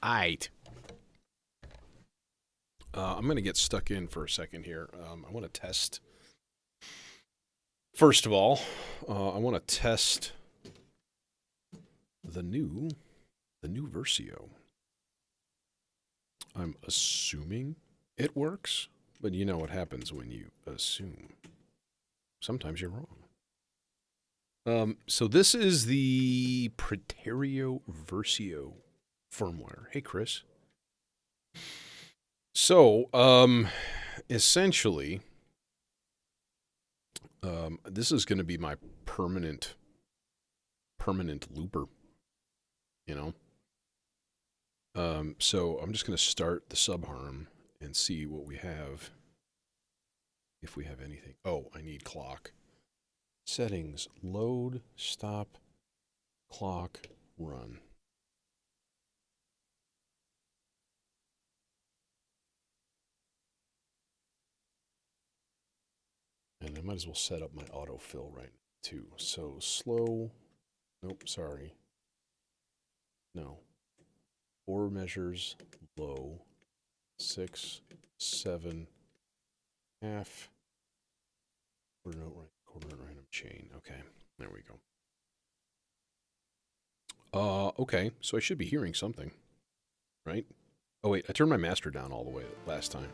Aight. I'm going to get stuck in for a second here. I want to test. First of all, I want to test the new Versio. I'm assuming it works, but you know what happens when you assume. Sometimes you're wrong. So this is the Preterio Versio firmware. Hey, Chris. So, essentially, this is going to be my permanent looper, you know? So I'm just going to start the subharm and see what we have, if we have anything. Oh, I need clock. Settings, load, stop, clock, run. And I might as well set up my autofill right now, too. So slow, nope, sorry. No. 4 measures, low, 6, 7, half, quarter note random chain. Okay, there we go. Okay, so I should be hearing something, right? Oh wait, I turned my master down all the way last time.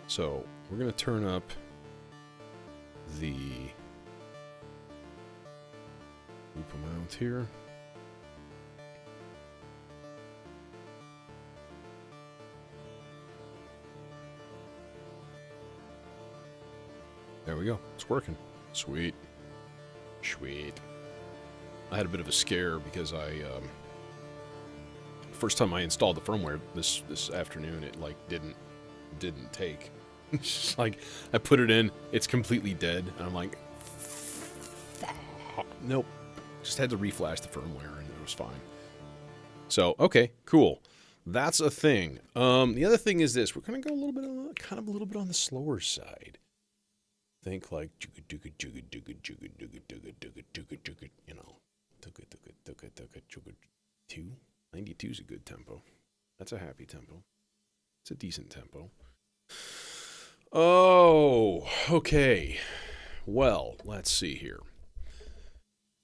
So we're gonna turn up the loop amount here. There we go. It's working. Sweet. Sweet. I had a bit of a scare because first time I installed the firmware this afternoon, it like didn't take. It's just like I put it in, it's completely dead, and I'm like, nope. Just had to reflash the firmware and it was fine. So okay, cool. That's a thing. The other thing is this: we're gonna go a little bit on the slower side. Think like you know, 92 is a good tempo. That's a happy tempo. It's a decent tempo. Oh, okay. Well, let's see here.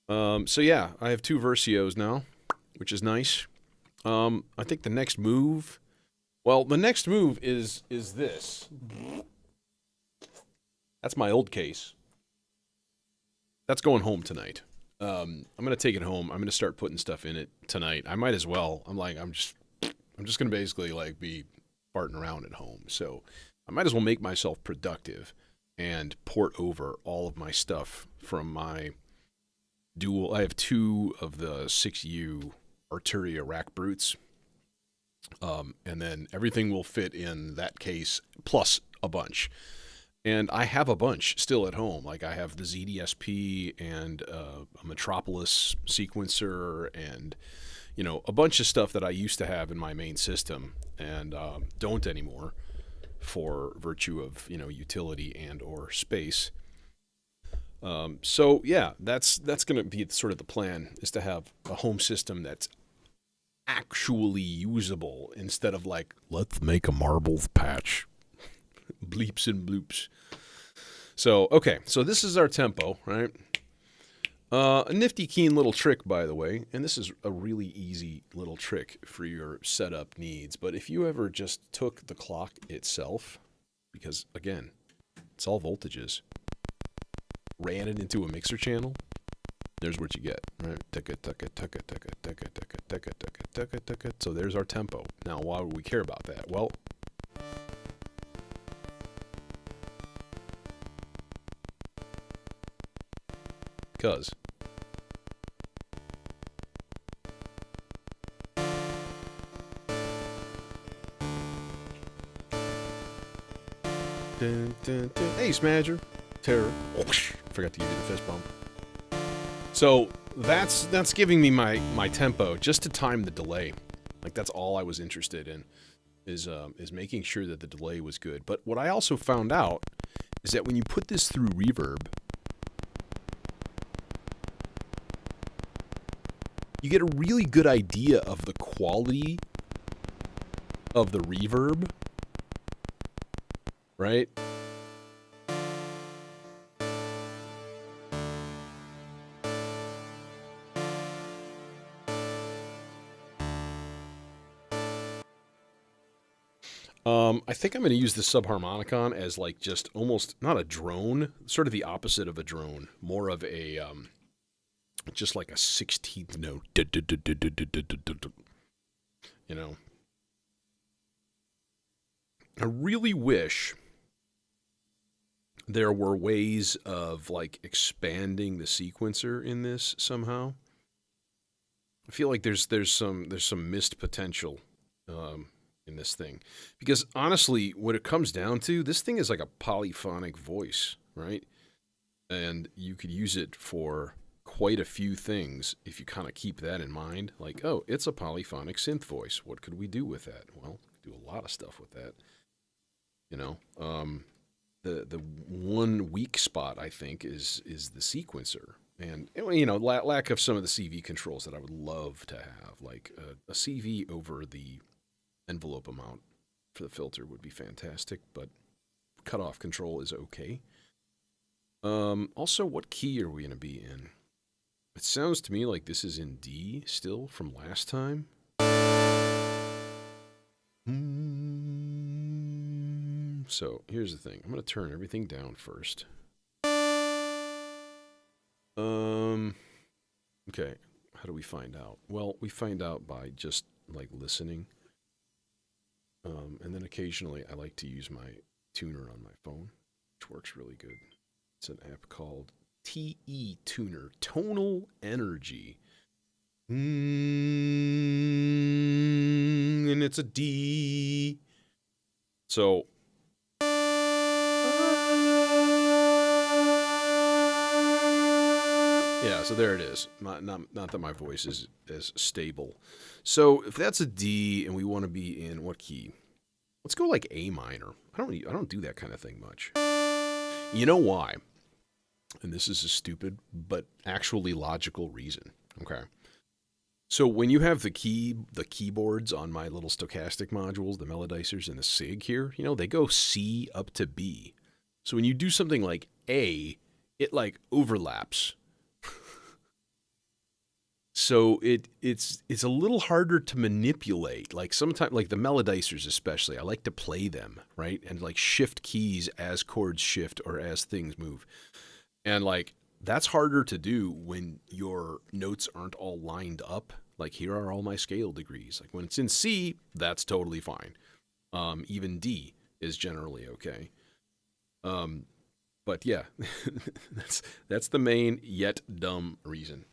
So yeah, I have 2 Versios now, which is nice. I think the next move, is this. That's my old case. That's going home tonight. I'm gonna take it home. I'm gonna start putting stuff in it tonight. I might as well. I'm just gonna basically like be farting around at home. So I might as well make myself productive and port over all of my stuff from my dual. I have 2 of the 6U Arturia rack brutes. And then everything will fit in that case plus a bunch. And I have a bunch still at home. Like I have the ZDSP and a Metropolis sequencer and, you know, a bunch of stuff that I used to have in my main system and don't anymore for virtue of, you know, utility and or space. So yeah, that's going to be sort of the plan, is to have a home system that's actually usable instead of like, let's make a marbles patch. Bleeps and bloops. So, okay, so this is our tempo, right? A nifty keen little trick, by the way, and this is a really easy little trick for your setup needs, but if you ever just took the clock itself, because, again, it's all voltages, ran it into a mixer channel, there's what you get, right? So there's our tempo. Now, why would we care about that? Well, because hey, Smadger. Terror. Forgot to give you the fist bump. So that's giving me my tempo just to time the delay. Like that's all I was interested in is making sure that the delay was good. But what I also found out is that when you put this through reverb, you get a really good idea of the quality of the reverb, right? I think I'm going to use the subharmonicon as like just almost not a drone, sort of the opposite of a drone, more of a just like a 16th note, you know. I really wish there were ways of like expanding the sequencer in this somehow. I feel like there's some missed potential in this thing, because honestly, what it comes down to, this thing is like a polyphonic voice, right? And you could use it for quite a few things if you kind of keep that in mind. Like, oh, it's a polyphonic synth voice. What could we do with that? Well, do a lot of stuff with that. You know, the one weak spot I think is the sequencer, and you know, lack of some of the CV controls that I would love to have, like a CV over the envelope amount for the filter would be fantastic, but cutoff control is okay. Also, what key are we going to be in? It sounds to me like this is in D still from last time. So here's the thing. I'm going to turn everything down first. Okay. How do we find out? Well, we find out by just like listening. And then occasionally I like to use my tuner on my phone, which works really good. It's an app called TE Tuner, Tonal Energy. And it's a D. So yeah, so there it is. Not that my voice is as stable. So if that's a D and we want to be in what key? Let's go like A minor. I don't do that kind of thing much. You know why? And this is a stupid but actually logical reason. Okay. So when you have the keyboards on my little stochastic modules, the melodicers and the SIG here, you know, they go C up to B. So when you do something like A, it like overlaps. So it's a little harder to manipulate. Like sometimes, like the melodicers especially, I like to play them, right? And like shift keys as chords shift or as things move. And like that's harder to do when your notes aren't all lined up. Like here are all my scale degrees. Like when it's in C, that's totally fine. Even D is generally okay. But yeah, that's the main yet dumb reason.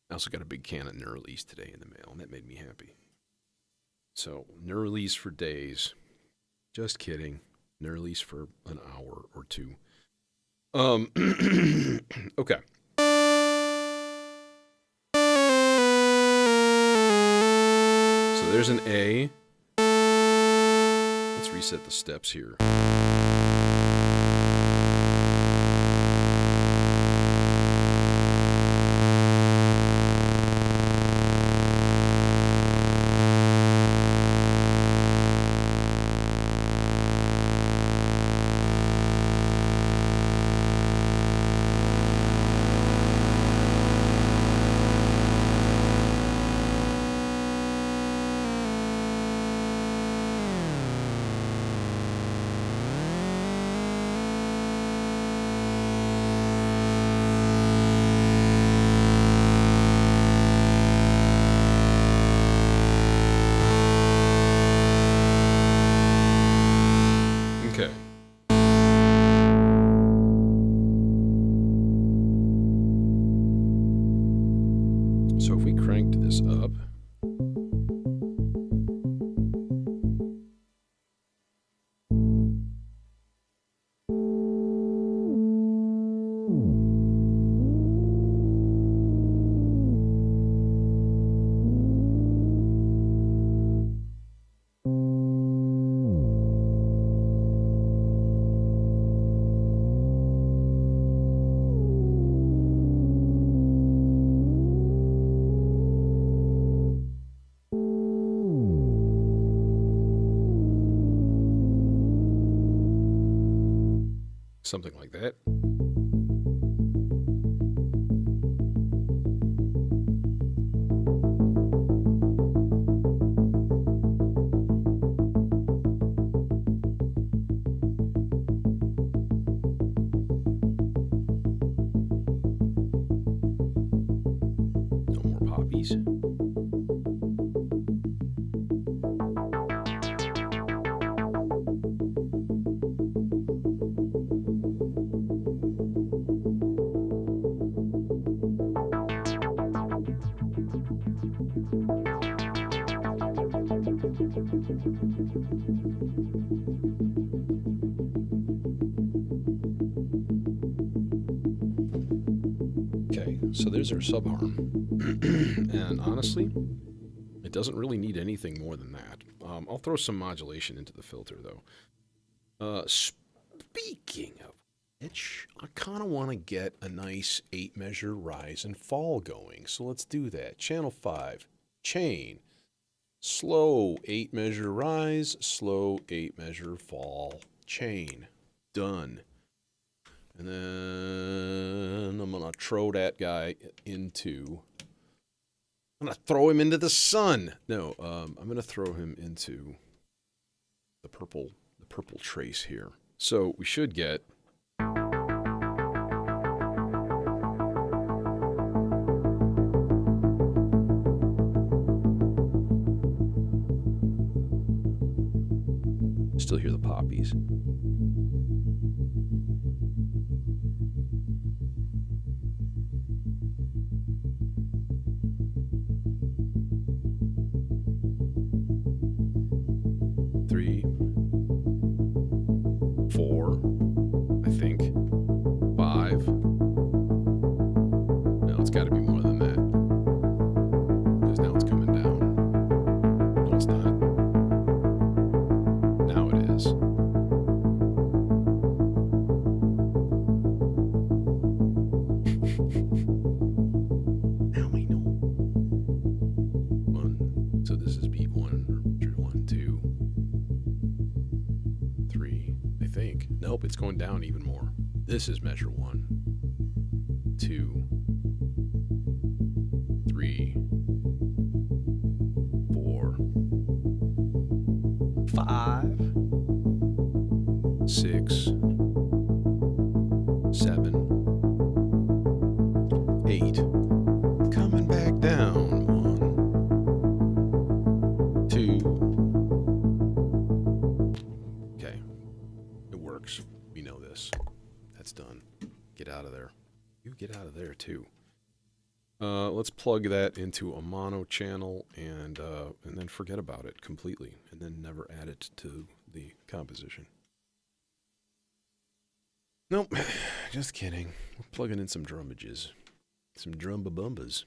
I also got a big can of Neuralese today in the mail, and that made me happy. So, Neuralese for days. Just kidding. Neuralese for an hour or two. Okay. So there's an A. Let's reset the steps here. Something like that. No more poppies. Okay, so there's our subharm. And honestly, it doesn't really need anything more than that. I'll throw some modulation into the filter, though. Speaking of which, I kind of want to get a nice 8-measure rise and fall going. So let's do that. Channel 5, chain. Slow 8-measure rise, slow 8-measure fall, chain. Done. And then I'm going to throw that guy into... I'm going to throw him into the sun. No, I'm going to throw him into the purple trace here. So we should get... Still hear the poppies. Three, 4, I think. 5. No, it's got to be more than that. Because now it's coming down. No, it's not. Now it is. Now we know. 1. So this is beat 1. 1, 2, 3. I think. Nope, it's going down even more. This is measure 1, 2, 3, 4, 5, 6, 7, 8. Coming back down. 1, 2. Okay. It works. We know this. That's done. Get out of there. You get out of there too. Let's plug that into a mono channel and then forget about it completely, and then never add it to the composition. Nope, just kidding. We're plugging in some drumages, some drumba-bumbas.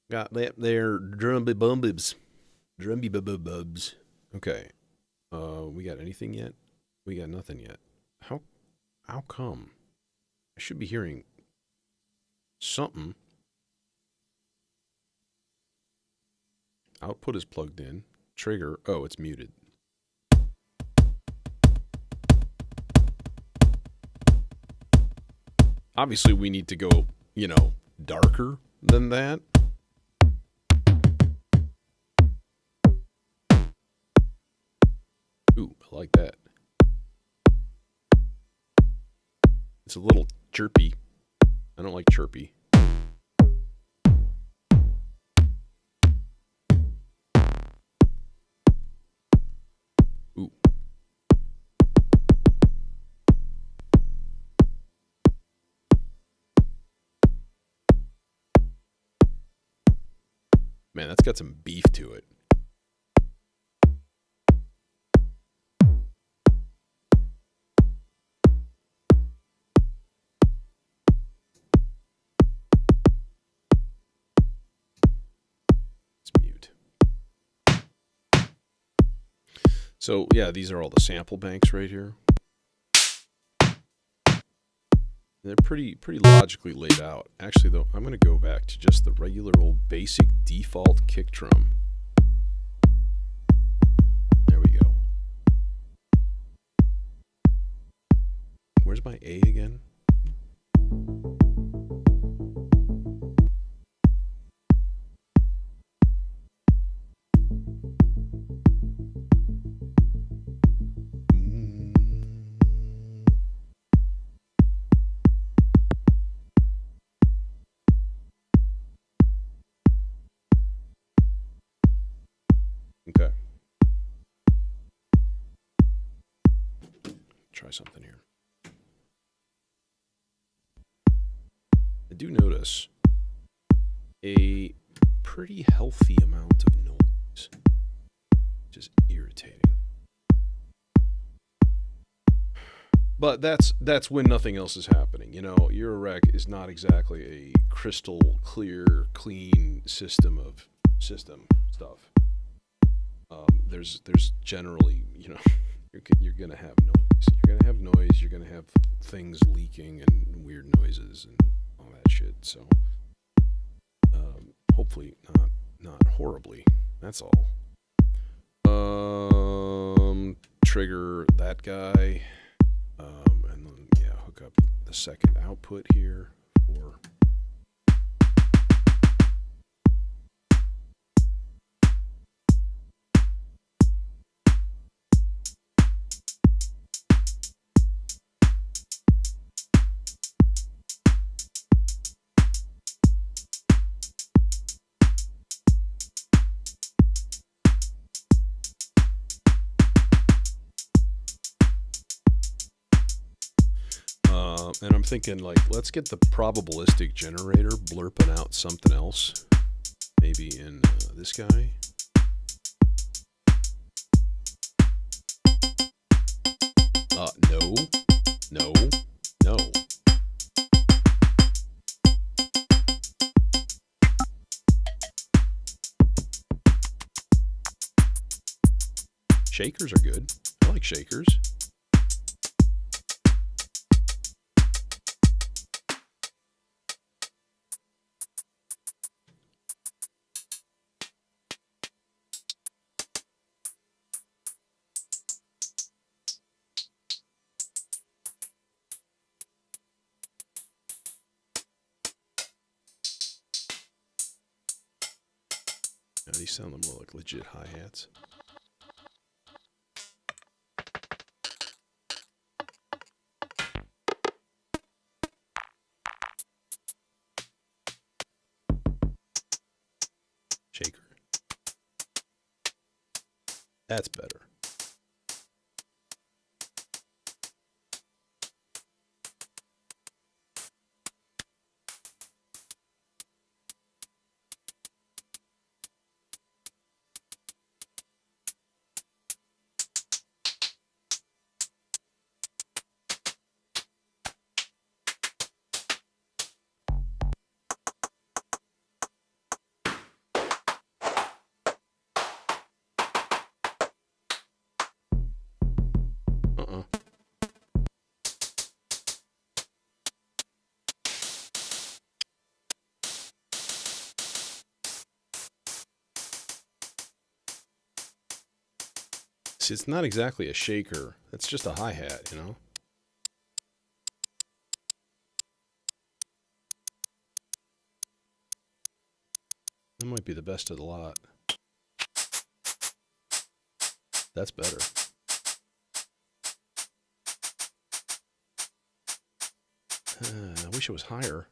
Got that there, drumba-bumbas, drumby-bubba-bubs. Okay, we got anything yet? We got nothing yet. How come? I should be hearing something. Output is plugged in. Trigger. Oh, it's muted. Obviously, we need to go, darker than that. Ooh, I like that. It's a little chirpy. I don't like chirpy. Ooh. Man, that's got some beef to it. So, yeah, these are all the sample banks right here. They're pretty logically laid out. Actually, though, I'm going to go back to just the regular old basic default kick drum. There we go. Where's my A again? Okay. Try something here. I do notice a pretty healthy amount of noise, which is irritating. But that's when nothing else is happening. You know, Eurorack is not exactly a crystal clear, clean system stuff. There's generally, you know, you're gonna have noise. You're gonna have noise. You're gonna have things leaking and weird noises and all that shit. So, hopefully not horribly. That's all. Trigger that guy. And then, yeah, hook up the second output here for... and I'm thinking, like, let's get the probabilistic generator blurping out something else. Maybe in this guy. No. Shakers are good. I like shakers. Now these sound more like legit hi-hats. Shaker. That's better. See, it's not exactly a shaker. It's just a hi-hat, you know? That might be the best of the lot. That's better. I wish it was higher.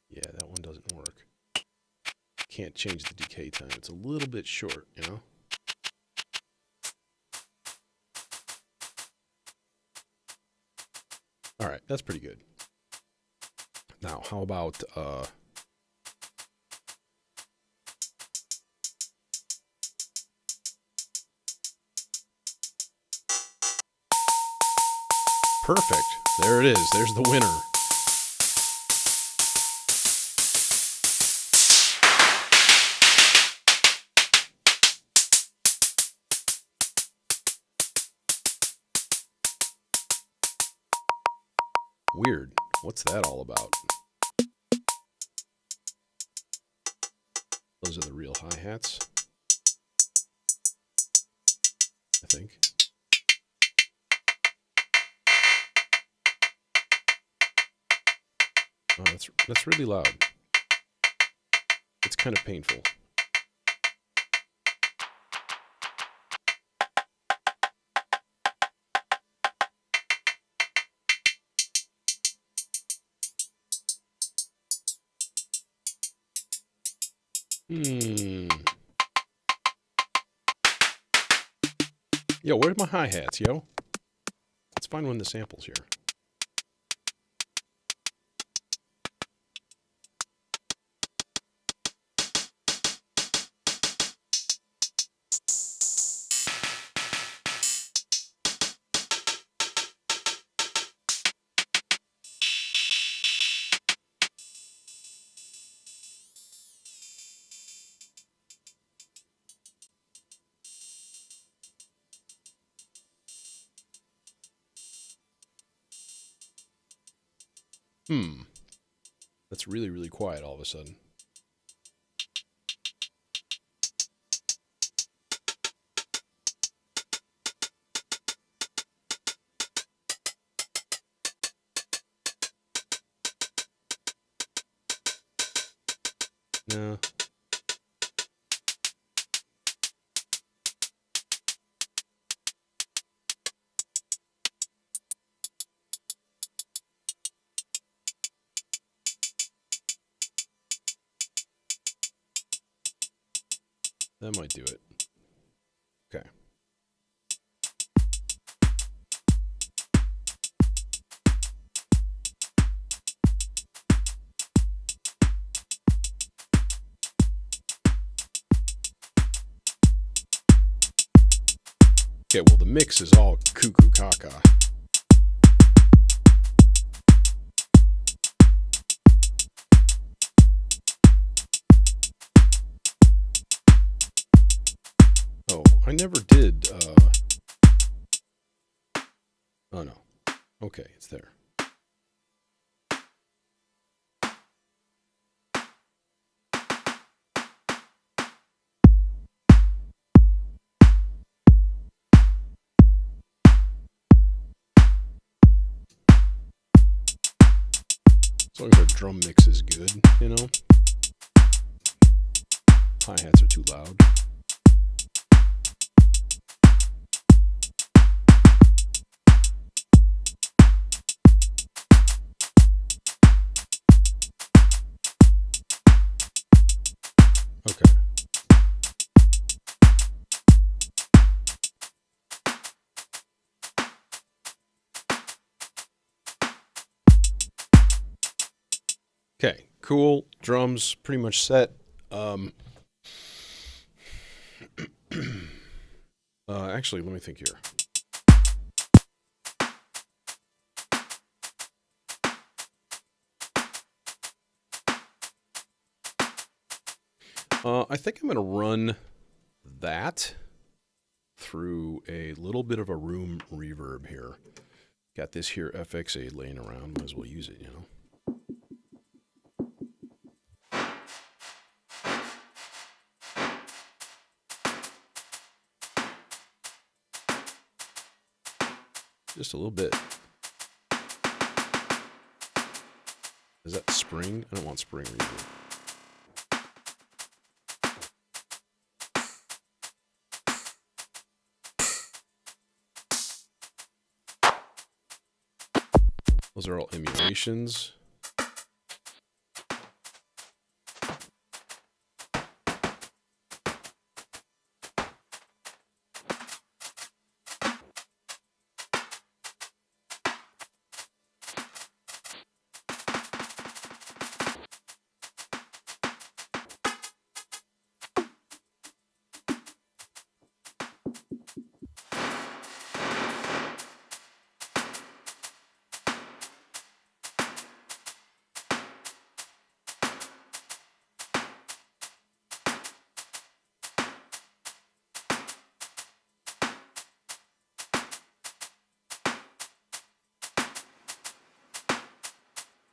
Yeah, that one doesn't work. Can't change the decay time. It's a little bit short, you know? All right, that's pretty good. Now, how about perfect. There it is. There's the winner. Weird. What's that all about? Those are the real hi-hats, I think. Oh, that's really loud. It's kind of painful. Yo, where's my hi-hats, yo? Let's find one of the samples here. That's really, really quiet all of a sudden. No. That might do it. Okay. Okay, well, the mix is all cuckoo caca. Oh, I never did, oh no. Okay, it's there. As long as our drum mix is good, you know? Hi-hats are too loud. Okay. Okay, cool. Drums pretty much set. Actually, let me think here. I think I'm going to run that through a little bit of a room reverb here. Got this here FX8 laying around. Might as well use it, you know. Just a little bit. Is that spring? I don't want spring reverb. Those are all emulations.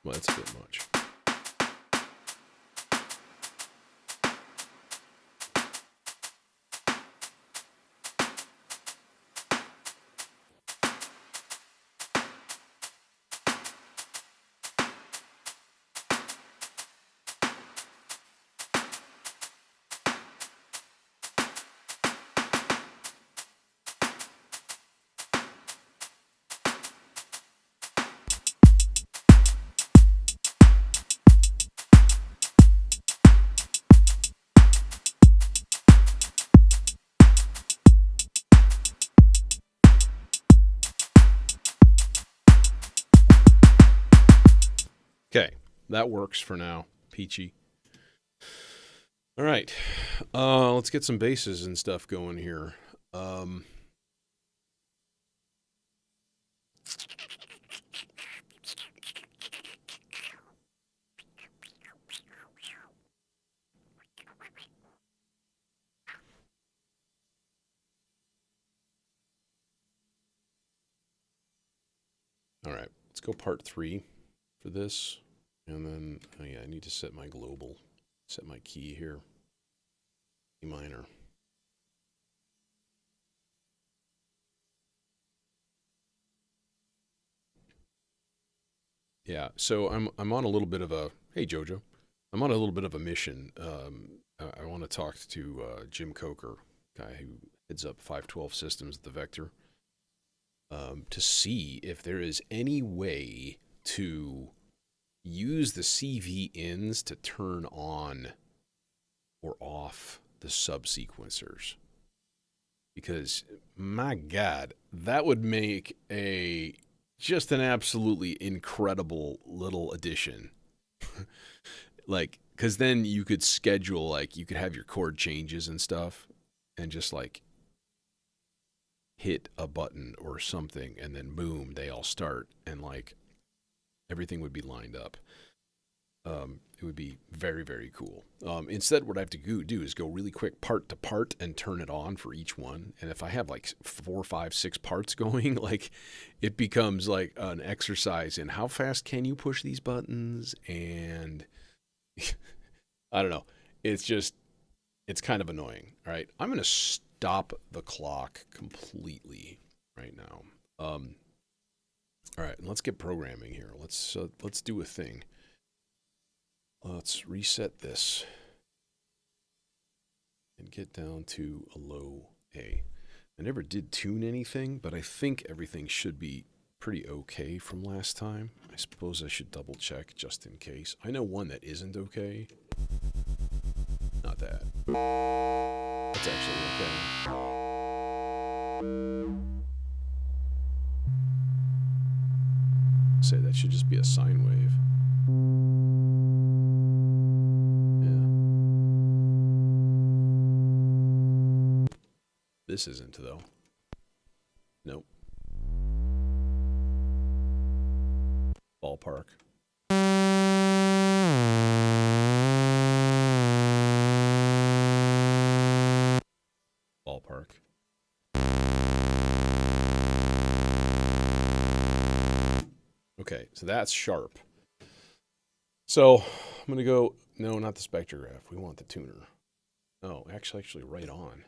Well, that's a bit much. Okay, that works for now. Peachy. All right, let's get some basses and stuff going here. All right, let's go part 3 for this. And then, oh yeah, I need to set my global, set my key here. E minor. Yeah, so I'm on a little bit of a, hey Jojo, I'm on a little bit of a mission. I want to talk to Jim Coker, guy who heads up 512 Systems at the Vector, to see if there is any way to use the CV ins to turn on or off the subsequencers. Because, my God, that would make a just an absolutely incredible little addition. Like, because then you could schedule, like, you could have your chord changes and stuff and just, like, hit a button or something and then boom, they all start and, like, everything would be lined up. It would be very, very cool. Instead, what I have to do is go really quick part to part and turn it on for each one. And if I have like 4, 5, 6 parts going, like it becomes like an exercise in how fast can you push these buttons. And I don't know. It's just, it's kind of annoying. All right. I'm going to stop the clock completely right now. All right. Let's get programming here. Let's do a thing. Let's reset this and get down to a low A. I never did tune anything, but I think everything should be pretty okay from last time. I suppose I should double check just in case. I know one that isn't okay. Not that. That's actually okay. Say that should just be a sine wave. This isn't, though. Nope. Ballpark. Ballpark. Okay, so that's sharp. So I'm going to go, no, not the spectrograph. We want the tuner. Oh, actually right on.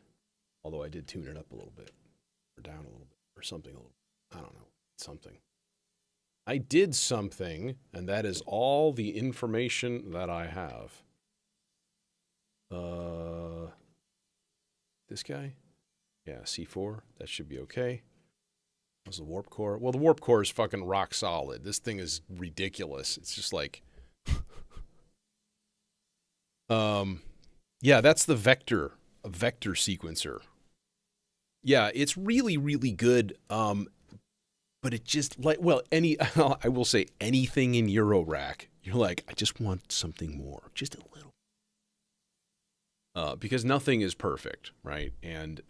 Although I did tune it up a little bit, or down a little bit, or something a little bit. I don't know. Something. I did something, and that is all the information that I have. This guy? Yeah, C4. That should be okay. What's the warp core? Well, the warp core is fucking rock solid. This thing is ridiculous. It's just like... yeah, that's the vector sequencer. Yeah, it's really, really good. But it just like, well, I will say anything in Eurorack, you're like, I just want something more, just a little. Because nothing is perfect, right? And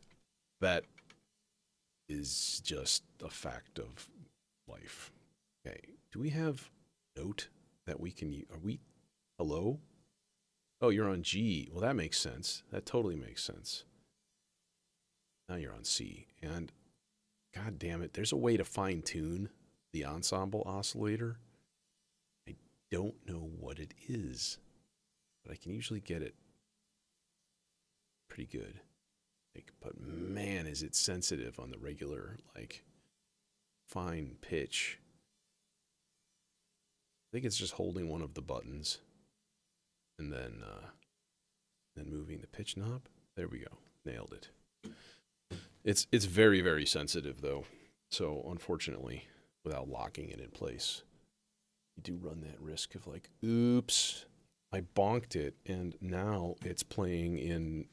that is just a fact of life. Okay, do we have note that we can use? Are we, hello? Oh, you're on G. Well, that makes sense. That totally makes sense. Now you're on C. And God damn it, there's a way to fine tune the ensemble oscillator. I don't know what it is, but I can usually get it pretty good. Like, but man, is it sensitive on the regular, like, fine pitch. I think it's just holding one of the buttons and then moving the pitch knob. There we go. Nailed it. It's very, very sensitive though. So unfortunately, without locking it in place, you do run that risk of like, oops, I bonked it and now it's playing in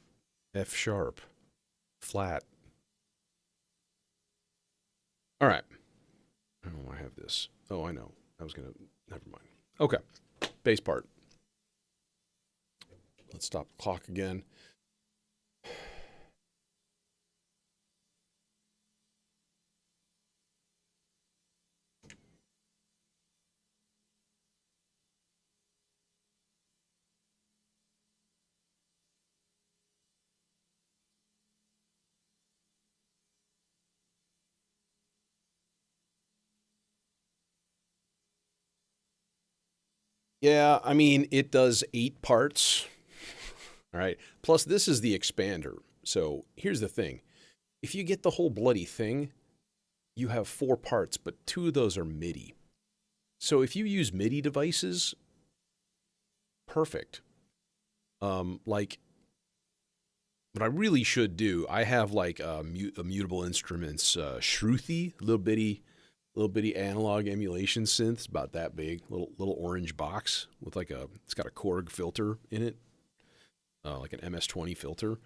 F sharp, flat. All right. Oh, I have this. Oh, I know. Never mind. Okay. Bass part. Let's stop the clock again. Yeah, I mean, it does 8 parts. All right. Plus, this is the expander. So here's the thing. If you get the whole bloody thing, you have 4 parts, but 2 of those are MIDI. So if you use MIDI devices, perfect. Like, what I really should do, I have like a mutable instruments Shruti, little bitty analog emulation synth. It's about that big, little orange box with like it's got a Korg filter in it, like an MS-20 filter.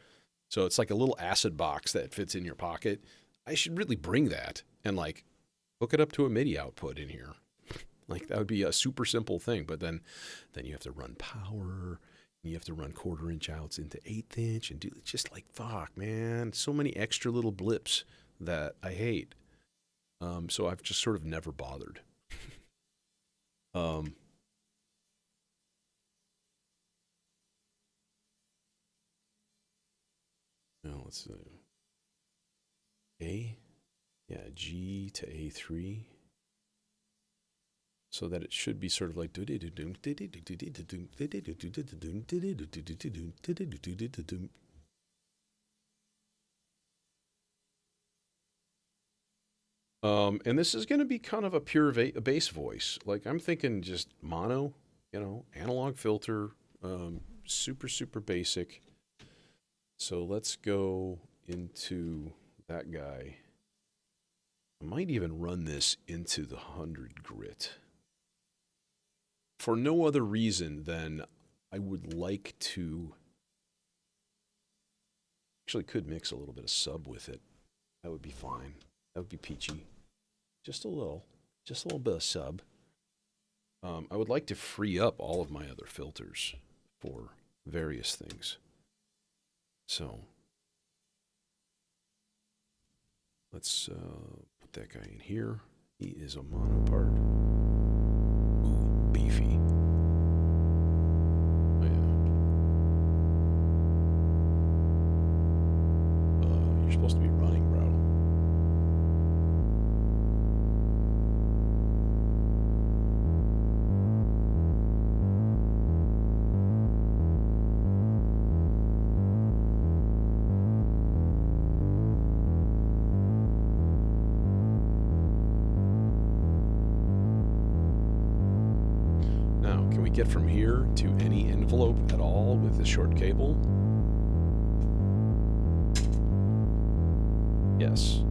So it's like a little acid box that fits in your pocket. I should really bring that and like hook it up to a MIDI output in here. Like that would be a super simple thing. But then you have to run power. And you have to run 1/4 inch outs into 1/8 inch and do just like, fuck, man. So many extra little blips that I hate. So I've just sort of never bothered. Now let's see. G to A3. So that it should be sort of like and this is going to be kind of a pure bass voice. Like I'm thinking just mono, analog filter, super, super basic. So let's go into that guy. I might even run this into the 100 grit. For no other reason than I would like to... Actually could mix a little bit of sub with it. That would be fine. That would be peachy. Just a little bit of sub. I would like to free up all of my other filters for various things. So let's put that guy in here. He is a mono part. Ooh, beefy. Oh yeah. You're supposed to be running, bro. Get from here to any envelope at all with a short cable? Yes.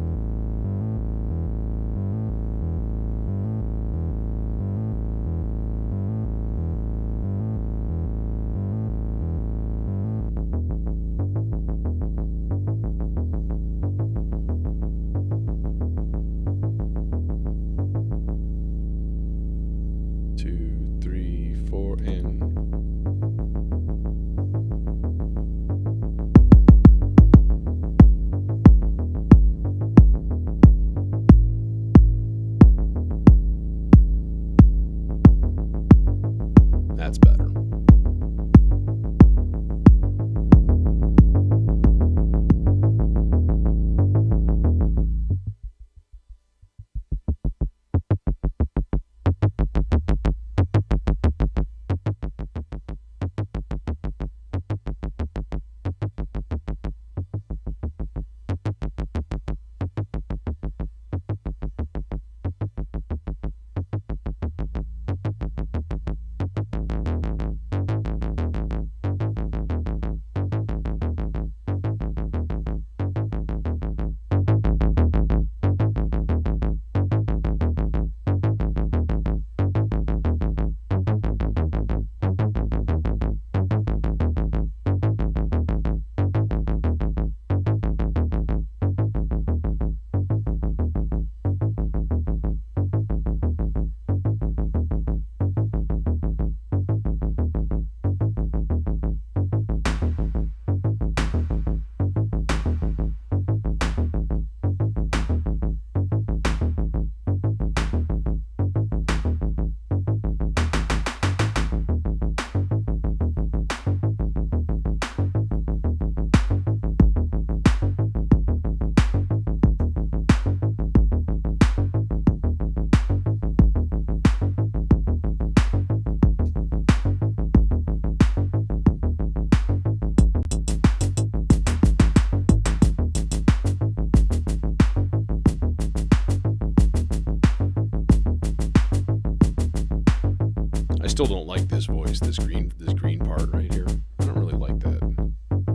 still don't like this voice, this green part right here. I don't really like that.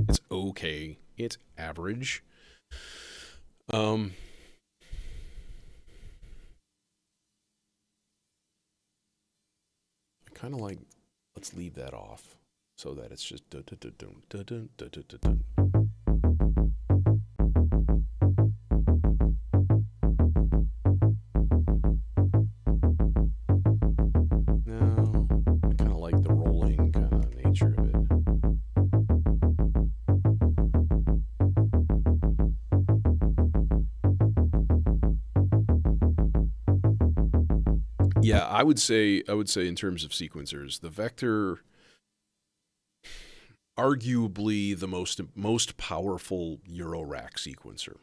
It's okay. It's average. I kind of like, let's leave that off so that it's just dun, dun, dun, dun, dun, dun, dun, dun, dun. No, I kind of like the rolling kind of nature of it. Yeah, I would say in terms of sequencers, the Vector, arguably the most powerful Eurorack sequencer.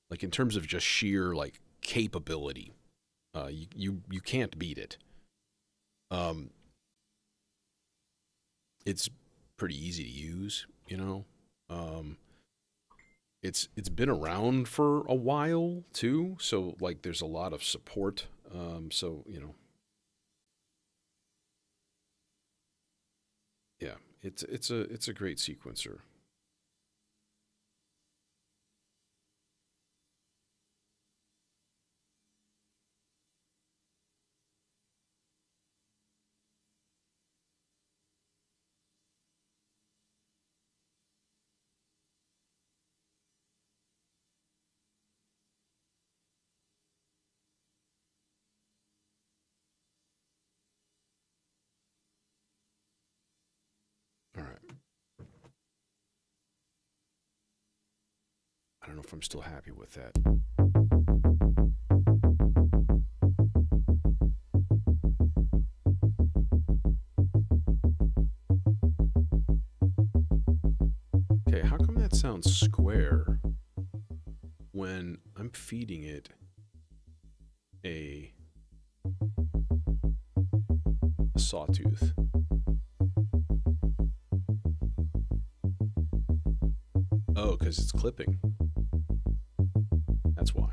Like in terms of just sheer like capability, you can't beat it. Um, it's pretty easy to use, you know. Um, it's been around for a while too, so like there's a lot of support. So you know, yeah, it's a great sequencer. All right, I don't know if I'm still happy with that. Okay, how come that sounds square when I'm feeding it a sawtooth? Oh, because it's clipping. That's why.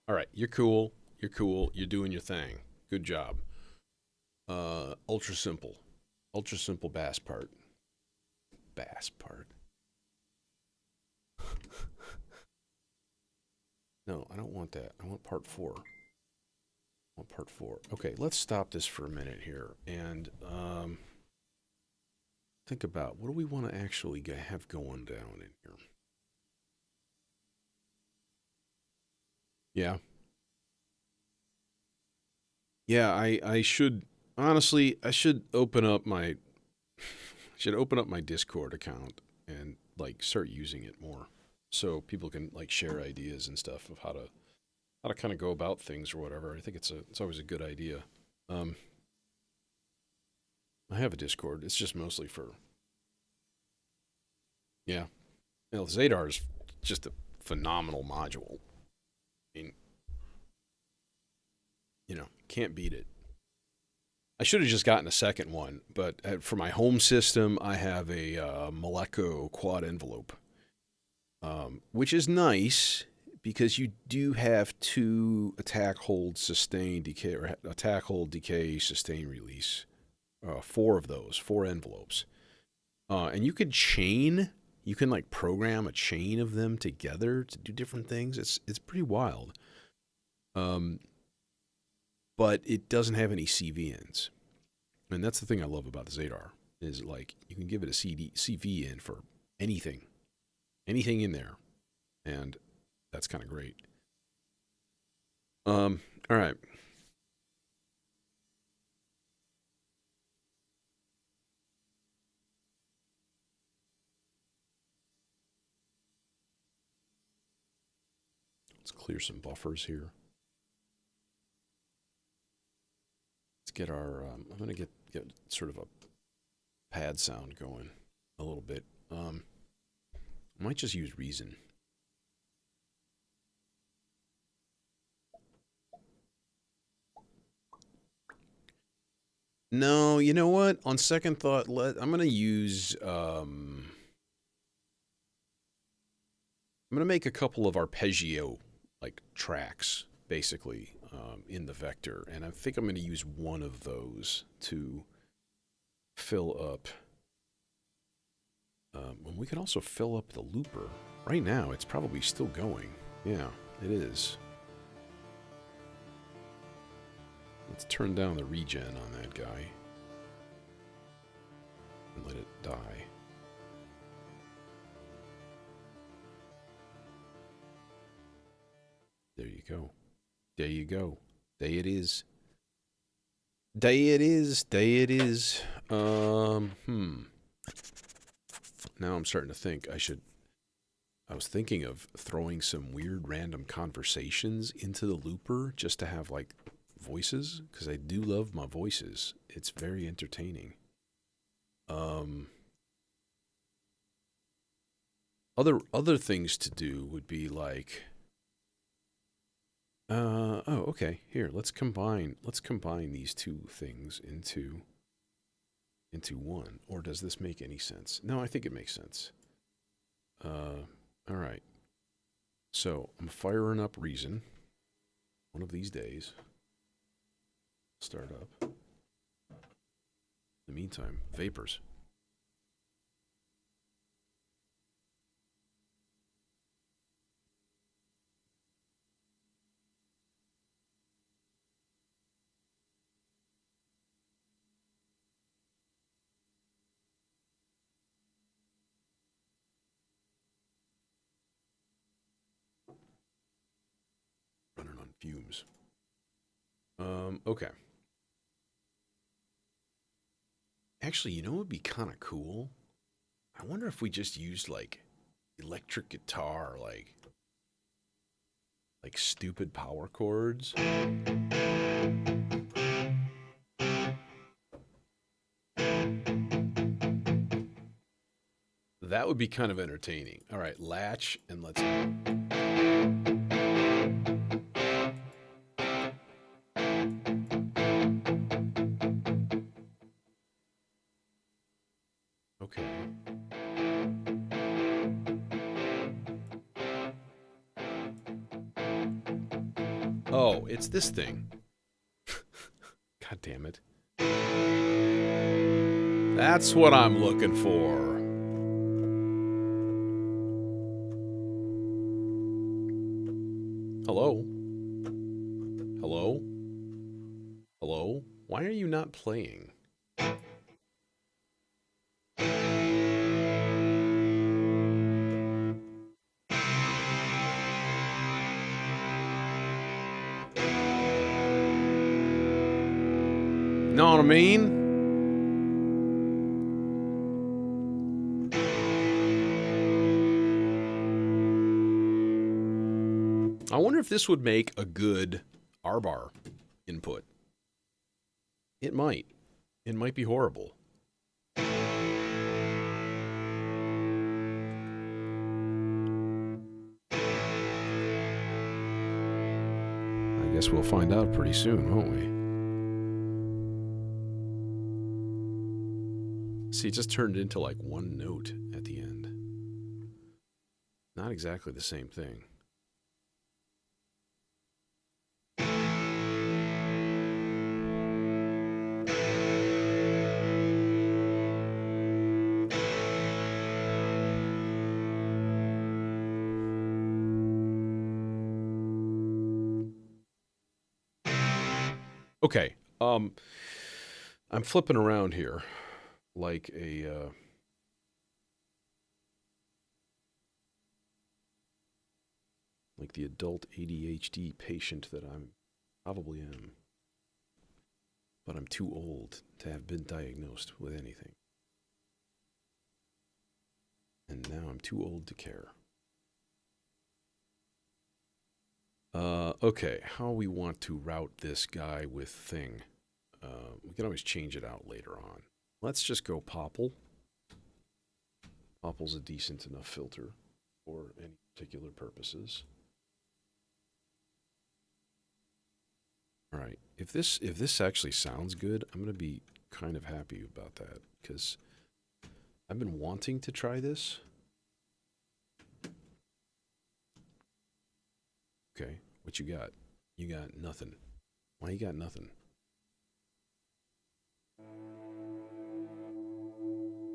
All right, you're cool. You're cool. You're doing your thing. Good job. Ultra simple. Ultra simple bass part. Bass part. No, I don't want that. I want part 4. I want part 4. Okay, let's stop this for a minute here and think about what do we want to actually have going down in here. Yeah. Yeah, I should honestly I should open up my Discord account and like start using it more so people can like share ideas and stuff of how to kind of go about things or whatever. I think it's always a good idea. Um, I have a Discord. It's just mostly for yeah. You know, Zadar is just a phenomenal module. I mean, you know, can't beat it. I should have just gotten a second one, but for my home system, I have a Moleco quad envelope, which is nice because you do have 2 attack, hold, sustain, decay, or attack, hold, decay, sustain, release. 4 of those, 4 envelopes. And you can like program a chain of them together to do different things. It's pretty wild. Um, but it doesn't have any CVNs. And that's the thing I love about the Zadar is like you can give it a CV in for anything, anything in there, and that's kind of great. All right, let's clear some buffers here. Let's get our. I'm gonna get sort of a pad sound going a little bit. I might just use Reason. No, you know what? On second thought, I'm gonna use. I'm gonna make a couple of arpeggio like tracks, basically, in the vector, and I think I'm gonna use one of those to fill up. We can also fill up the looper. Right now, it's probably still going. Yeah, it is. Let's turn down the regen on that guy and let it die. There you go. There you go. There it is. There it is. There it is. Now I'm starting to think I was thinking of throwing some weird random conversations into the looper just to have like voices, because I do love my voices. It's very entertaining. Other things to do would be like oh, okay. Here, let's combine these two things into one. Or does this make any sense? No, I think it makes sense. All right. So I'm firing up Reason. One of these days. Start up. In the meantime, vapors. Running on fumes. Okay. Actually, you know what would be kind of cool? I wonder if we just used like electric guitar, like stupid power chords. That would be kind of entertaining. All right, latch and let's. Okay. Oh, it's this thing. God damn it. That's what I'm looking for. Hello? Hello? Hello? Why are you not playing? Know what I mean? I wonder if this would make a good R-bar input. It might. It might be horrible. I guess we'll find out pretty soon, won't we? See, it just turned into like one note at the end. Not exactly the same thing. Okay. I'm flipping around here like a like the adult ADHD patient that I'm probably am. But I'm too old to have been diagnosed with anything. And now I'm too old to care. Okay, how we want to route this guy with thing. We can always change it out later on. Let's just go Popple. Popple's a decent enough filter for any particular purposes. All right, if this actually sounds good, I'm gonna be kind of happy about that because I've been wanting to try this. Okay, what you got? You got nothing. Why you got nothing?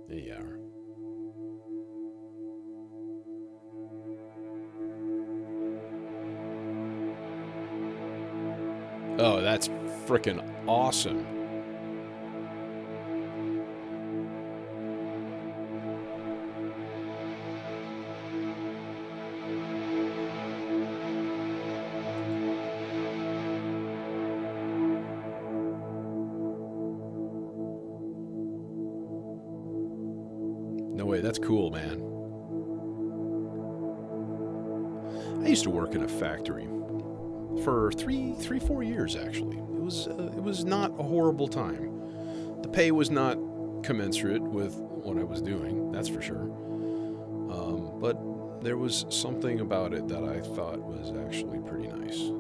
There you are. Oh, that's frickin' awesome. No way, that's cool, man. I used to work in a factory for 4 years actually. It was not a horrible time. The pay was not commensurate with what I was doing, that's for sure. But there was something about it that I thought was actually pretty nice.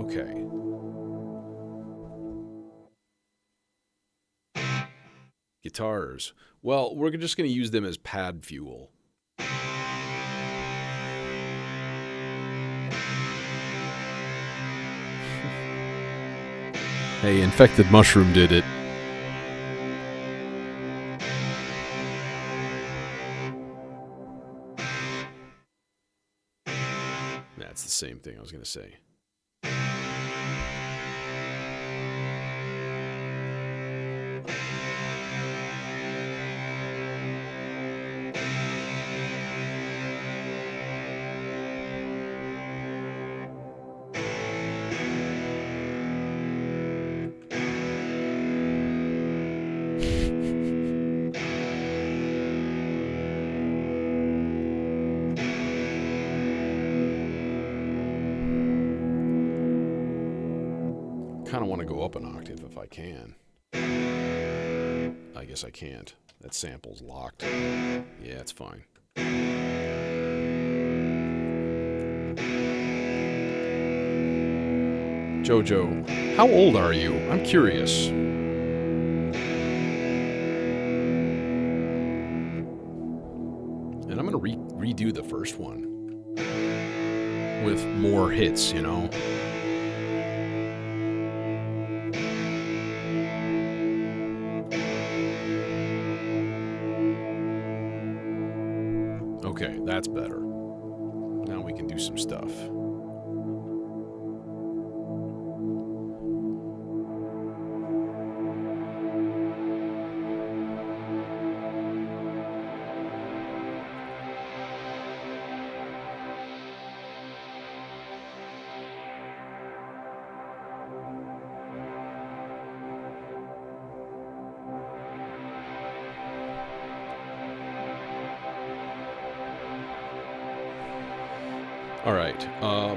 Okay. Guitars. Well, we're just going to use them as pad fuel. Hey, Infected Mushroom did it. That's the same thing I was going to say. Kind of want to go up an octave if I can. I guess I can't. That sample's locked. Yeah, it's fine. Jojo, how old are you? I'm curious. And I'm going to redo the first one with more hits, you know? Okay, that's better. Now we can do some stuff. All right,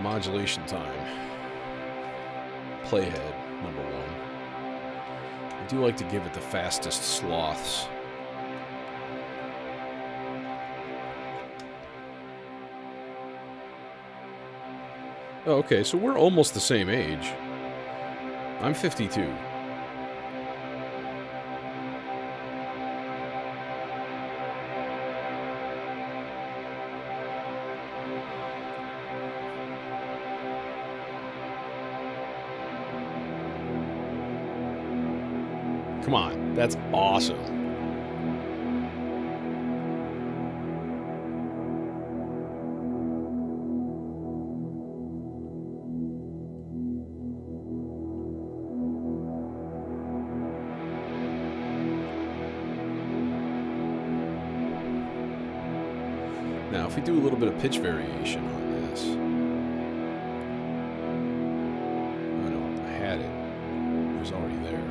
modulation time. Playhead, number one. I do like to give it the fastest sloths. Oh, okay, so we're almost the same age. I'm 52. Come on, that's awesome. Now, if we do a little bit of pitch variation on this. Oh no, I had it. It was already there.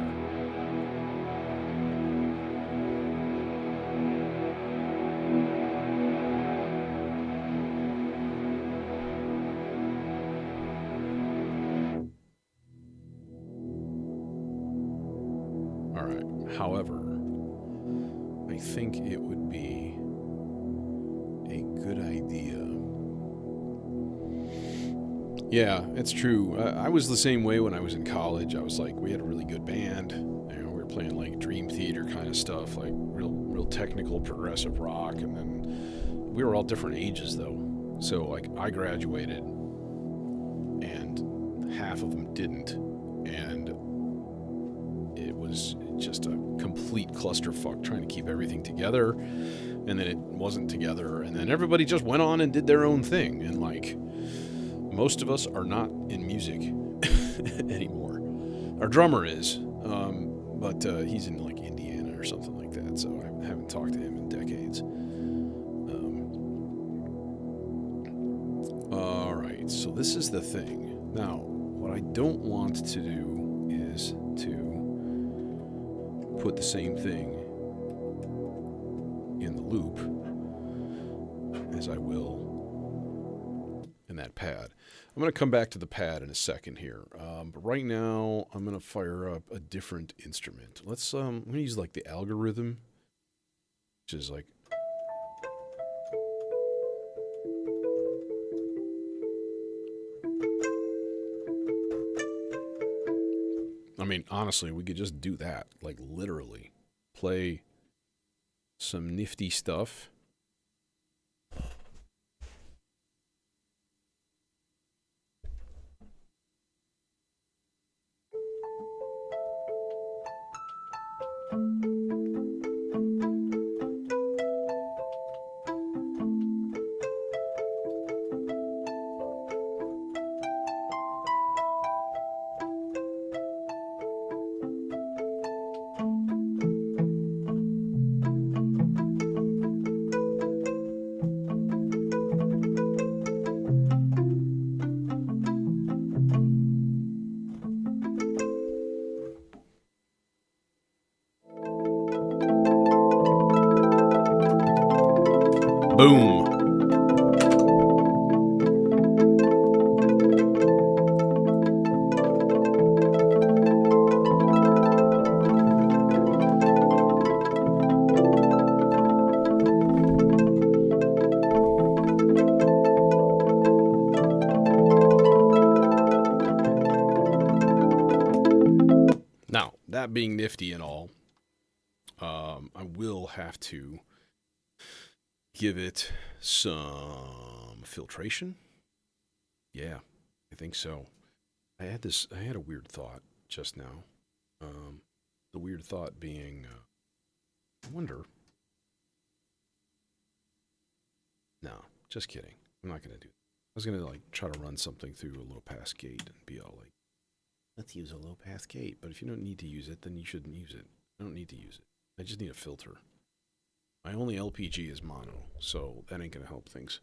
However, I think it would be a good idea Yeah, it's true. I was the same way when I was in college. I was like, we had a really good band. We were playing like Dream Theater kind of stuff, like real technical progressive rock. And then we were all different ages though. So like I graduated, and half of them didn't, and it was just a complete clusterfuck trying to keep everything together. And then it wasn't together, and then everybody just went on and did their own thing, and like. Most of us are not in music anymore. Our drummer is, but he's in like Indiana or something like that, so I haven't talked to him in decades. All right, so this is the thing. Now, what I don't want to do is to put the same thing in the loop as I will in that pad. I'm going to come back to the pad in a second here, but right now I'm going to fire up a different instrument. Let's I'm going to use like the algorithm, which is like I mean, honestly, we could just do that, like literally play some nifty stuff. Boom. Now, that being nifty and all, I will have to give it some filtration. Yeah, I think so. I had a weird thought just now. The weird thought being, I wonder. No, just kidding. I'm not going to do that. I was going to like try to run something through a low pass gate and be all like, let's use a low pass gate. But if you don't need to use it, then you shouldn't use it. I don't need to use it. I just need a filter. My only LPG is mono, so that ain't gonna help things.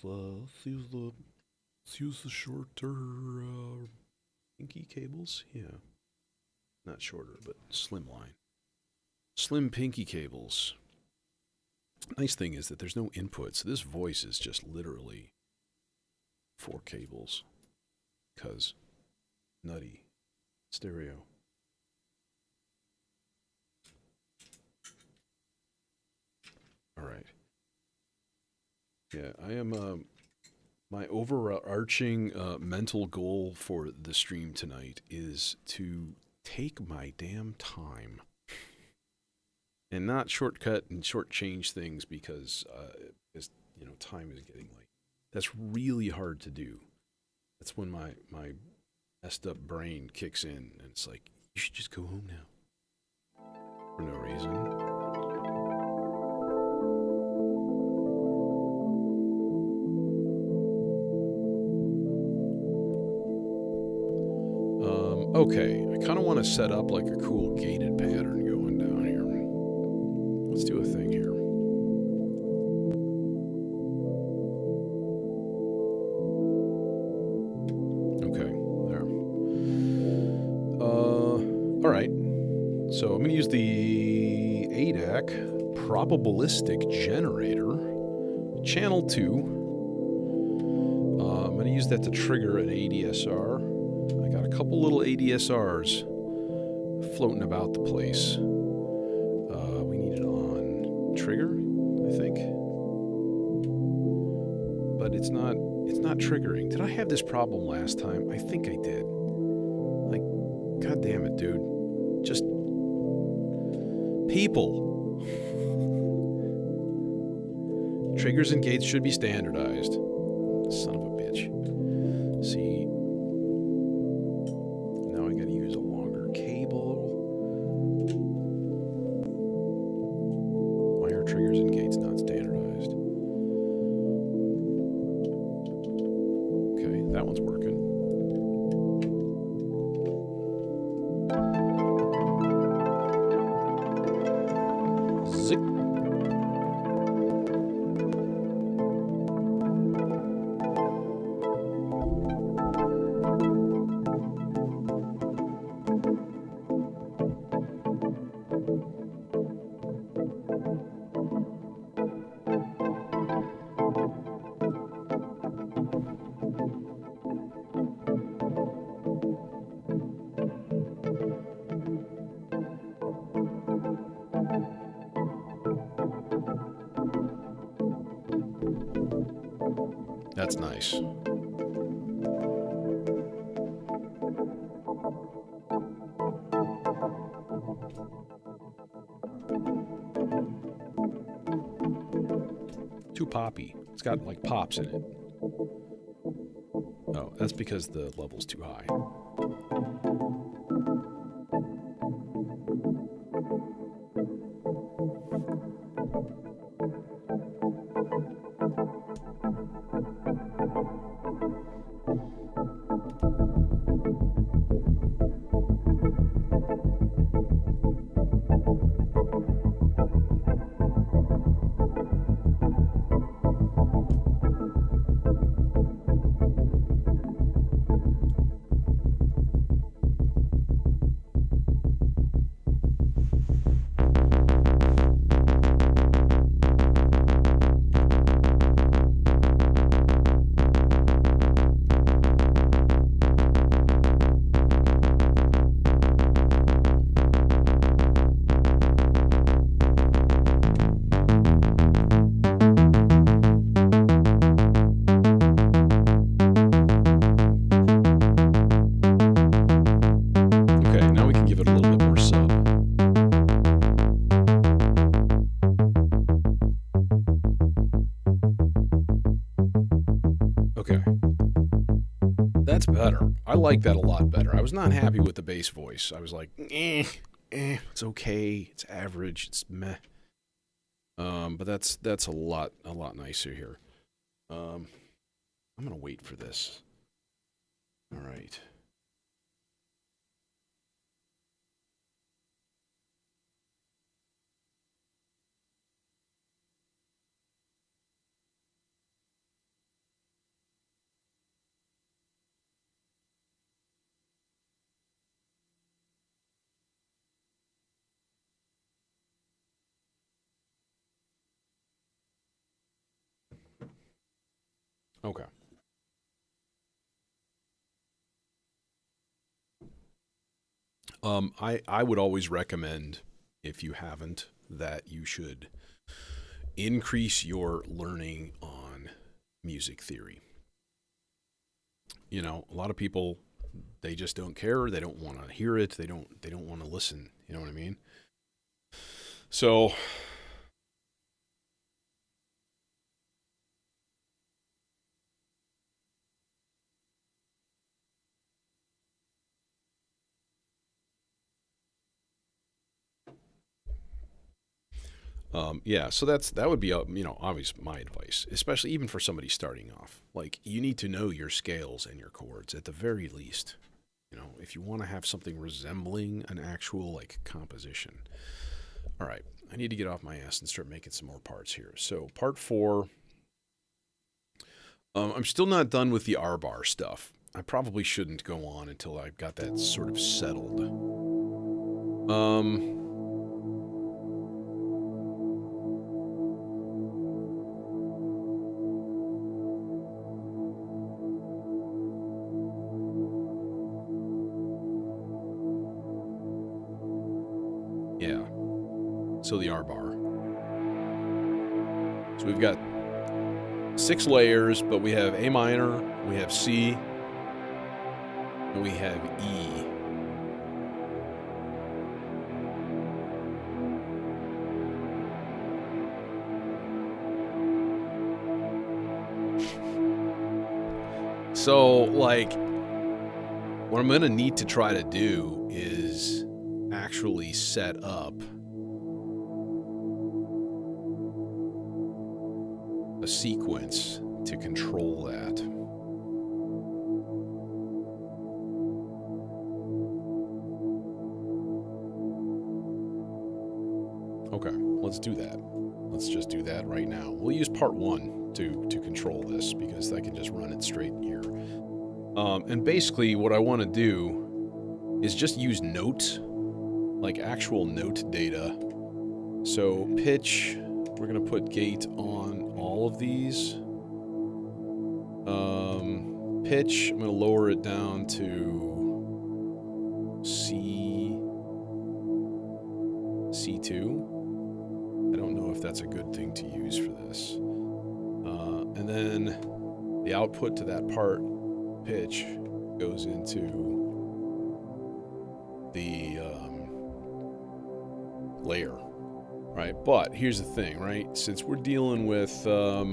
Let's use the shorter pinky cables. Yeah, not shorter, but slim line. Slim pinky cables. Nice thing is that there's no input, so this voice is just literally 4 cables. 'Cause nutty stereo. All right. Yeah, I am. My overarching mental goal for the stream tonight is to take my damn time and not shortcut and shortchange things because time is getting late. That's really hard to do. That's when my messed up brain kicks in and it's like, you should just go home now for no reason. Okay, I kind of want to set up like a cool gated pattern going down here. Let's do a thing here. Okay, there. All right. So I'm going to use the ADAC probabilistic generator, channel 2. I'm going to use that to trigger an ADSR. I got a couple little ADSRs floating about the place. We need it on trigger, I think. but it's not triggering. Did I have this problem last time? I think I did. Like, god damn it, dude. Just people. Triggers and gates should be standardized. Son of a bitch. See, now I gotta use a longer cable. Why are triggers and gates not standardized? Okay, that one's working. Zick. That's nice. Too poppy. It's got like pops in it. Oh, that's because the level's too high. That's better. I like that a lot better. I was not happy with the bass voice. I was like, it's okay. It's average. It's meh. But that's a lot nicer here. I'm gonna wait for this. All right. Okay. I would always recommend, if you haven't, that you should increase your learning on music theory. You know, a lot of people, they just don't care. They don't want to hear it. They don't want to listen. You know what I mean? So yeah, so that would be obvious my advice, especially even for somebody starting off. Like, you need to know your scales and your chords at the very least. You know, if you want to have something resembling an actual like composition. All right, I need to get off my ass and start making some more parts here. So part 4. I'm still not done with the R bar stuff. I probably shouldn't go on until I've got that sort of settled. Yeah. So the R bar. So we've got 6 layers, but we have A minor, we have C, and we have E. So, like, what I'm going to need to try to do is actually set up a sequence to control that. Okay, let's do that. Let's just do that right now. We'll use part 1 to control this, because I can just run it straight here. And basically what I want to do is just use notes, like actual note data. So pitch, we're going to put gate on all of these. Pitch, I'm going to lower it down to C2. I don't know if that's a good thing to use for this. And then the output to that part pitch goes into the layer, right? But here's the thing, right? Since we're dealing with, how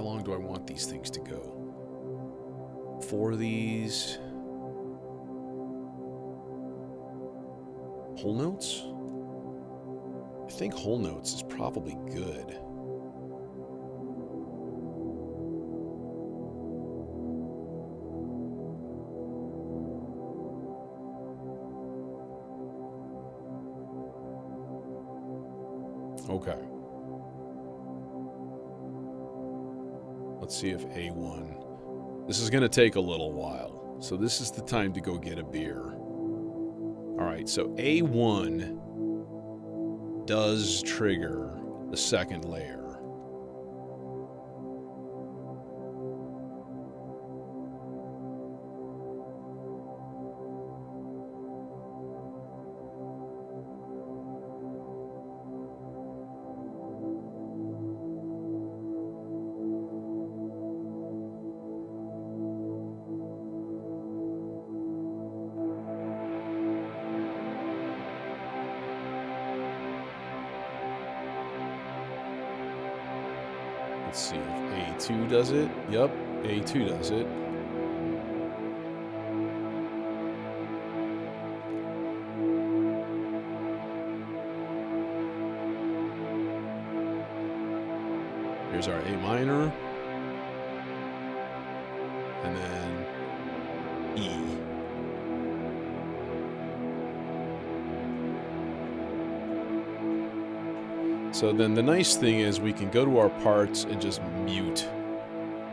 long do I want these things to go? 4 of these. Whole notes? I think whole notes is probably good. Okay. Let's see if A1... This is going to take a little while. So this is the time to go get a beer. Alright, so A1 does trigger the second layer. Let's see if A2 does it. Yep, A2 does it. Here's our A minor. And then E. So then the nice thing is we can go to our parts and just mute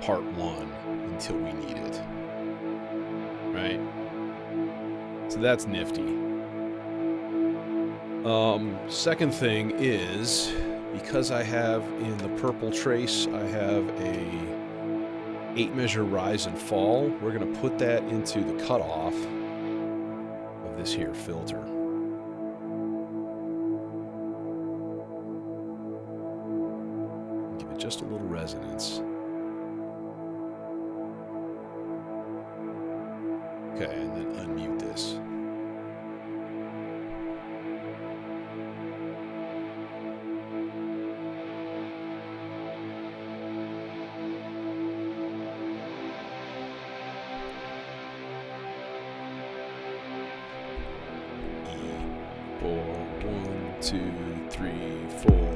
part 1 until we need it. Right? So that's nifty. Second thing is, because I have in the purple trace, I have a 8-measure rise and fall. We're going to put that into the cutoff of this here filter. Just a little resonance. Okay, and then unmute this. E4, 1, 2, 3, 4.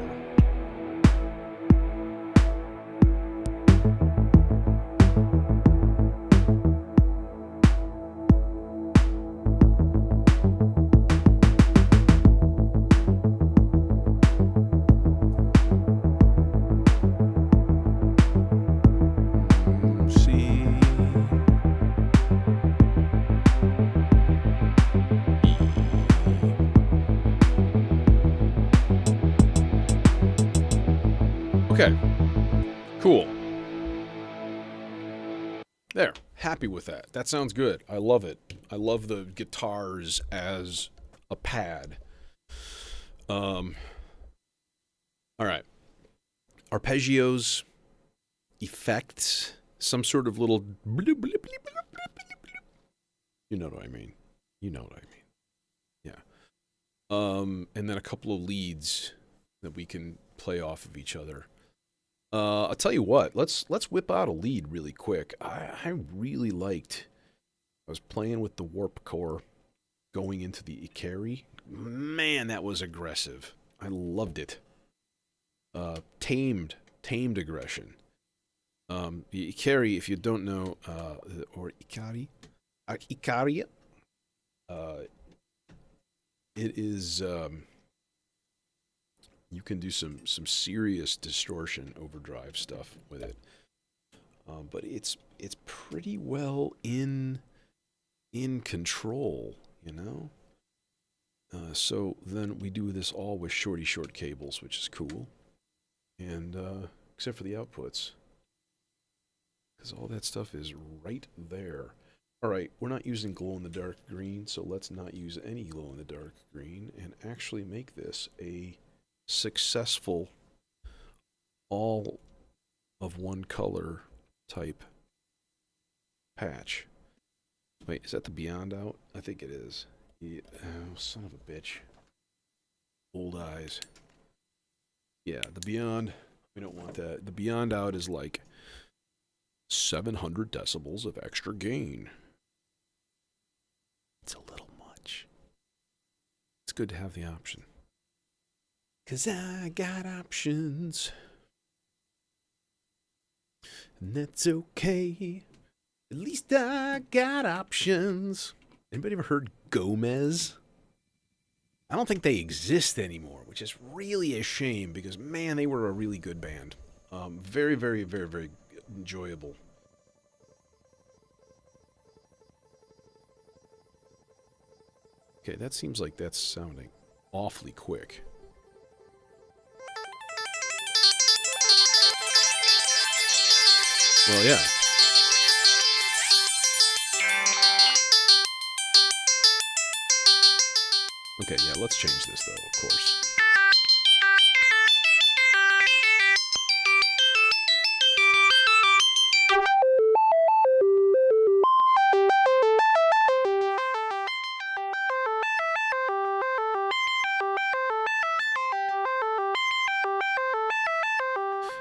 Okay, cool. There, happy with that. That sounds good. I love it. I love the guitars as a pad. All right. arpeggios, effects, some sort of little. You know what I mean. You know what I mean. Yeah. And then a couple of leads that we can play off of each other. I'll tell you what. Let's whip out a lead really quick. I really liked. I was playing with the warp core, going into the Ikari. Man, that was aggressive. I loved it. Tamed aggression. The Ikari, if you don't know, or Ikari, Ikari. It is. You can do some serious distortion overdrive stuff with it, but it's pretty well in control, you know. So then we do this all with short cables, which is cool, and except for the outputs, because all that stuff is right there. All right, we're not using glow-in-the-dark green, so let's not use any glow-in-the-dark green and actually make this a successful all of one color type patch. Wait, is that the Beyond out? I think it is. Yeah, oh, son of a bitch. Old eyes. Yeah, the Beyond, we don't want that. The Beyond out is like 700 decibels of extra gain. It's a little much. It's good to have the option. 'Cause I got options. And that's okay. At least I got options. Anybody ever heard Gomez? I don't think they exist anymore, which is really a shame because, man, they were a really good band. Very, very, very, very enjoyable. Okay, that seems like that's sounding awfully quick. Well, yeah. Okay, yeah, let's change this, though, of course.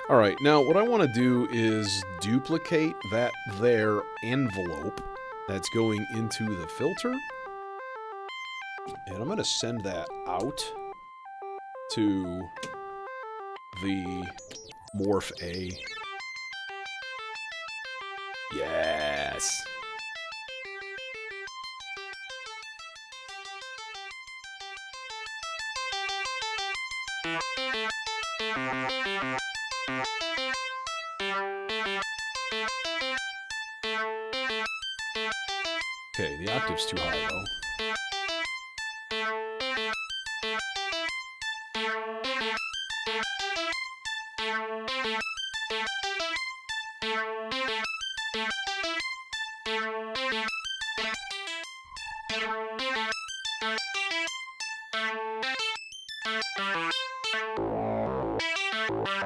All right, now what I want to do is duplicate that there envelope that's going into the filter. And I'm going to send that out to the Morph A. Yes. Okay, the octave's too high, though.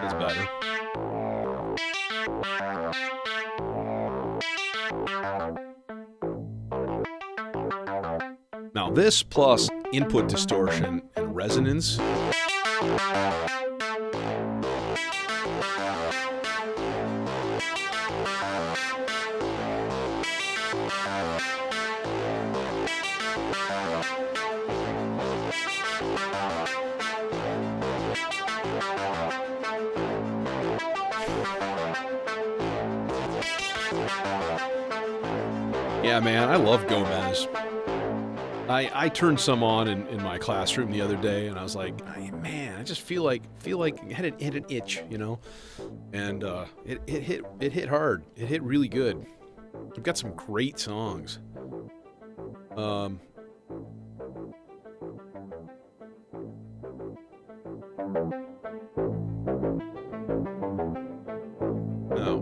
That's better. Now this plus input distortion and resonance. Yeah, man, I love Gomez. I turned some on in my classroom the other day, and I was like, man, I just feel like it had an itch, you know, and it hit hard. It hit really good. I've got some great songs. Now,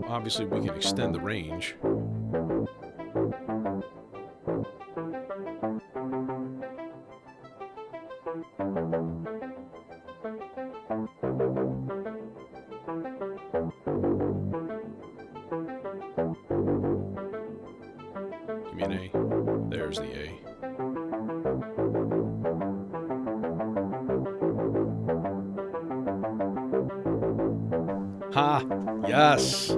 obviously, we can extend the range. Give me an A. There's the A. Ha! Yes!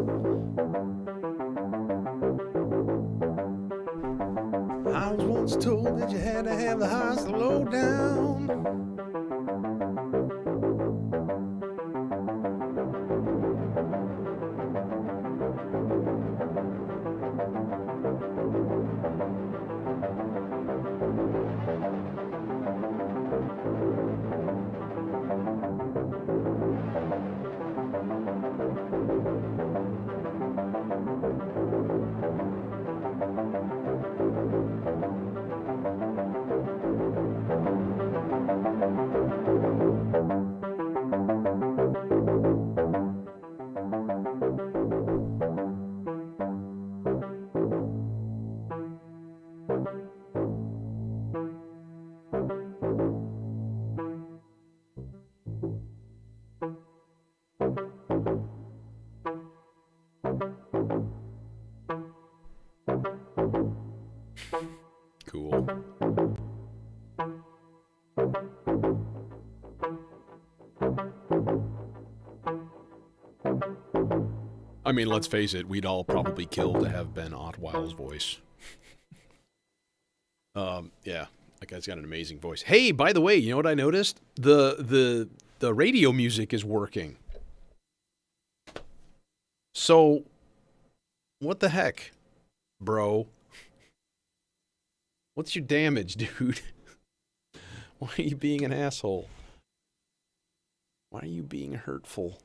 I was once told that you had to have the highest low down. Cool. I mean, let's face it, we'd all probably kill to have Ben Otwild's voice. Yeah, that guy's got an amazing voice. Hey, by the way, you know what I noticed? The radio music is working. So, what the heck, bro? What's your damage, dude? Why are you being an asshole? Why are you being hurtful?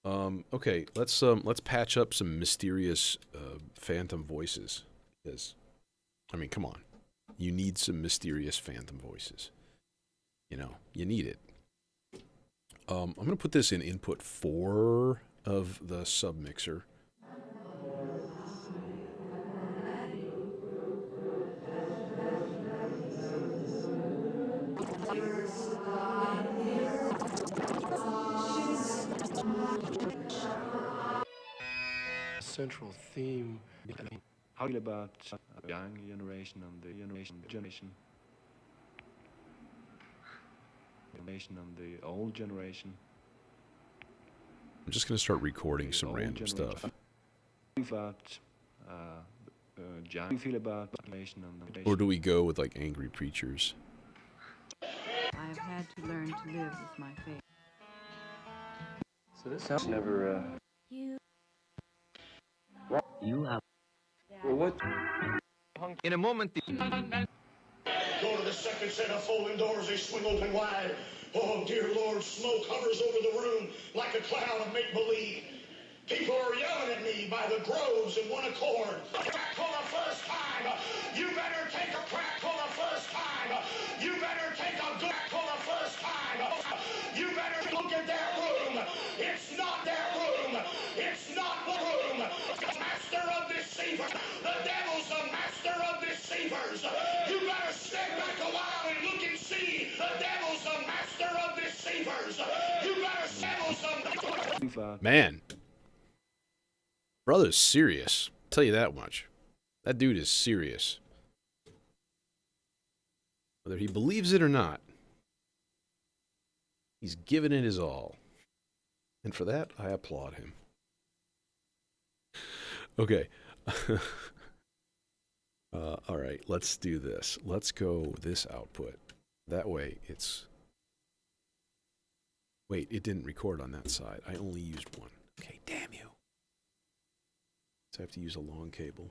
Okay, let's patch up some mysterious phantom voices. Because, I mean, come on. You need some mysterious phantom voices. You know, you need it. I'm going to put this in input 4 of the submixer. Central theme. How do you feel about the young generation and the generation and the old generation? I'm just going to start recording some random stuff. Or do we go with like angry preachers? I've had to learn to live with my fate. So this sounds never. You have. Well, what? In a moment. Go to the second set of folding doors, they swing open wide. Oh, dear Lord, smoke hovers over the room like a cloud of make-believe. People are yelling at me by the groves in one accord. Crack for the first time. You better take a crack for the first time. You better take a good crack for the first time. You better look at their room. It's not their room. It's not the room. Master of deceivers. The devil's the master of deceivers. You better step back a while and look and see. The devil's the master of deceivers. You better settle some. Man. Brother's serious. I'll tell you that much. That dude is serious. Whether he believes it or not, he's given it his all. And for that, I applaud him. Okay. All right, let's do this. Let's go this output. That way it's... Wait, it didn't record on that side. I only used one. Okay, damn you. So I have to use a long cable.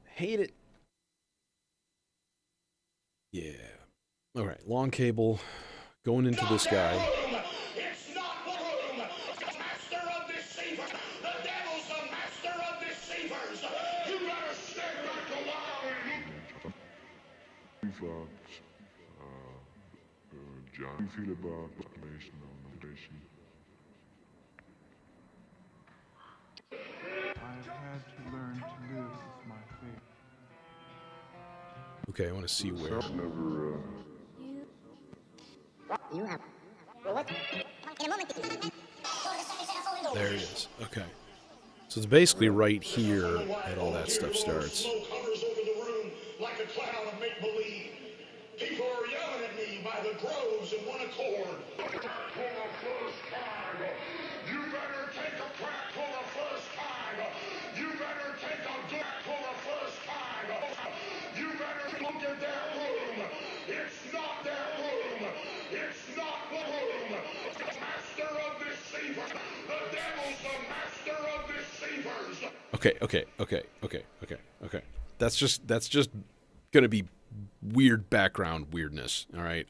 Hate it. Yeah. All right, long cable going into this guy. It's not the room. Master of deceivers. The devil's the master of deceivers. You better step back a while. John, how do you feel about nation on the nation? I've had to learn to live with my fate. Okay, I want to see where. You have. Well, what? In a moment. There it is. Okay. So it's basically right here that all that stuff starts. Smoke hovers by the groves in one accord. For the first time, you better take a crack for the first time. You better take a good for the first time. You better look at their room. It's not their room. It's not the room. The master of deceivers. The devil's the master of deceivers. Okay. That's just gonna be weird background weirdness. All right.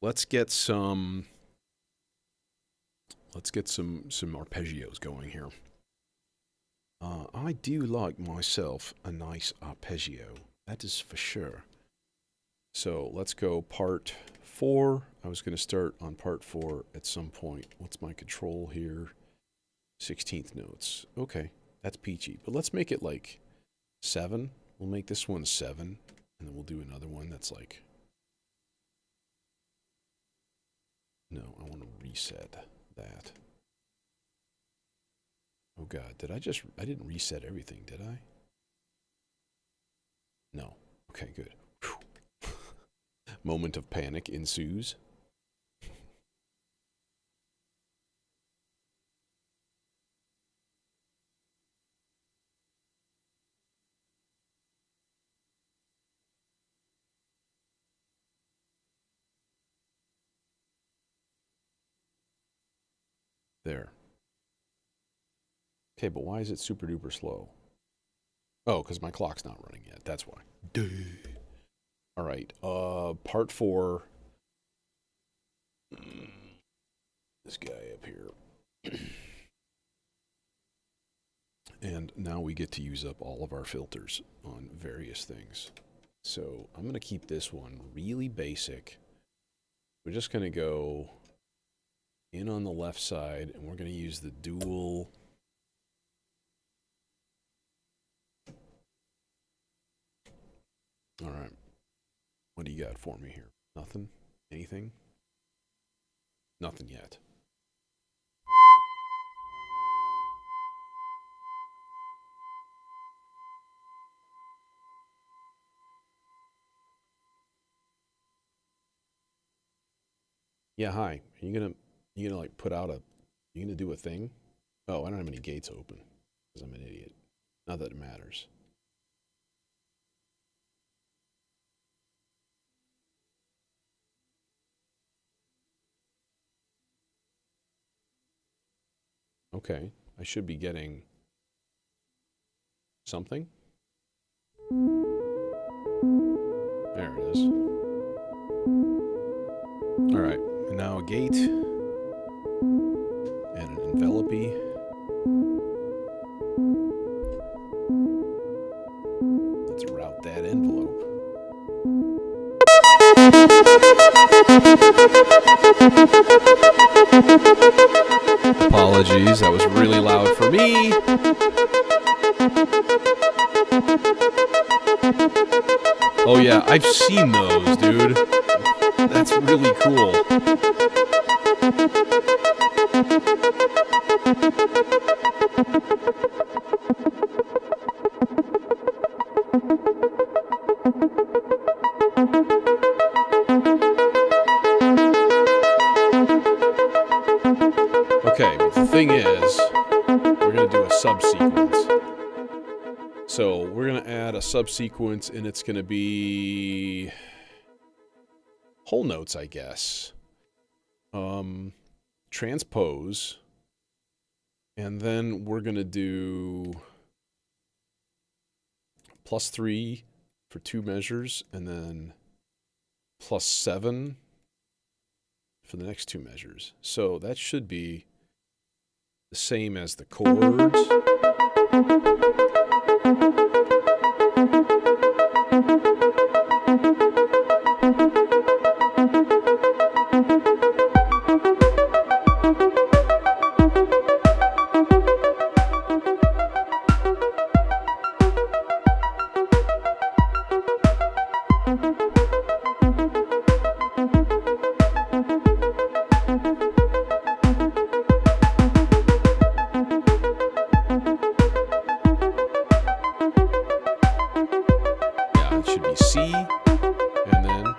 Let's get some arpeggios going here. I do like myself a nice arpeggio. That is for sure. So let's go part 4. I was going to start on part 4 at some point. What's my control here? 16th notes. Okay, that's peachy. But let's make it like 7. We'll make this one 7. And then we'll do another one that's like... No, I want to reset that. Oh god, I didn't reset everything, did I? No. Okay, good. Whew. Moment of panic ensues. There. Okay, but why is it super duper slow? Oh, because my clock's not running yet. That's why. Duh. All right. Part 4. This guy up here. And now we get to use up all of our filters on various things. So I'm going to keep this one really basic. We're just going to go in on the left side, and we're going to use the dual... All right. What do you got for me here? Nothing? Anything? Nothing yet. Yeah, hi. Are you gonna like put out you gonna do a thing? Oh, I don't have any gates open because I'm an idiot. Not that it matters. Okay, I should be getting something. There it is. All right, and now a gate and an envelopey. Let's route that envelope. Apologies, that was really loud for me. Oh yeah, I've seen those, dude. That's really cool. Okay, but the thing is, we're going to do a subsequence. So we're going to add a subsequence, and it's going to be whole notes, I guess. Transpose. And then we're going to do +3 for 2 measures, and then +7 for the next 2 measures. So that should be the same as the chords. Yeah, it should be C, and then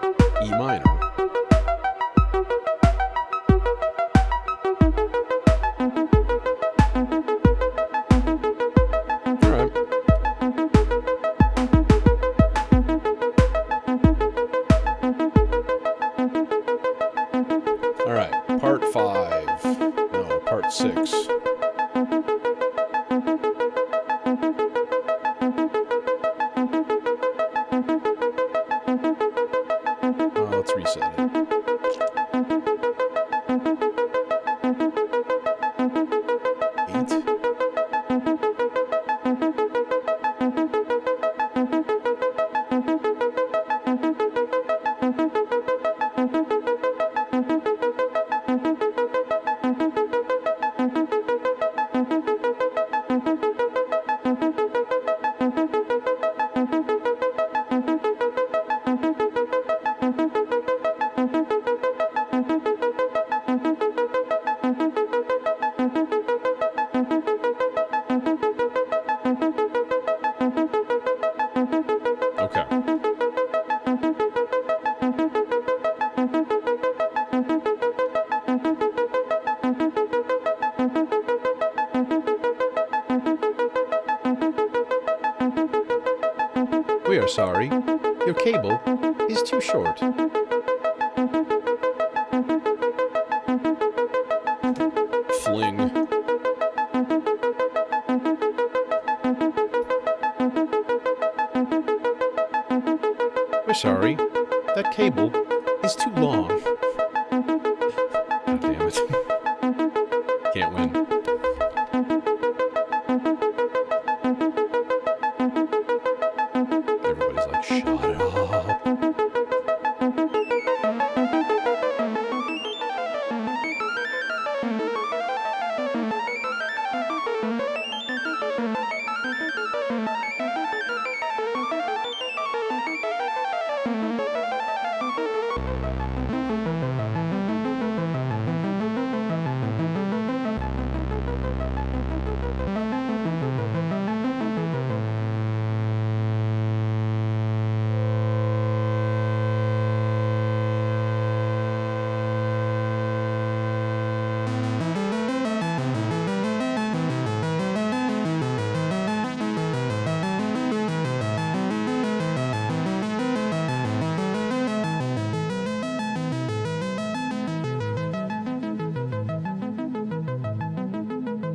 We are sorry. Your cable is too short. Fling. We're sorry. That cable is too long. God damn it. Can't win. Everybody's like, shut up.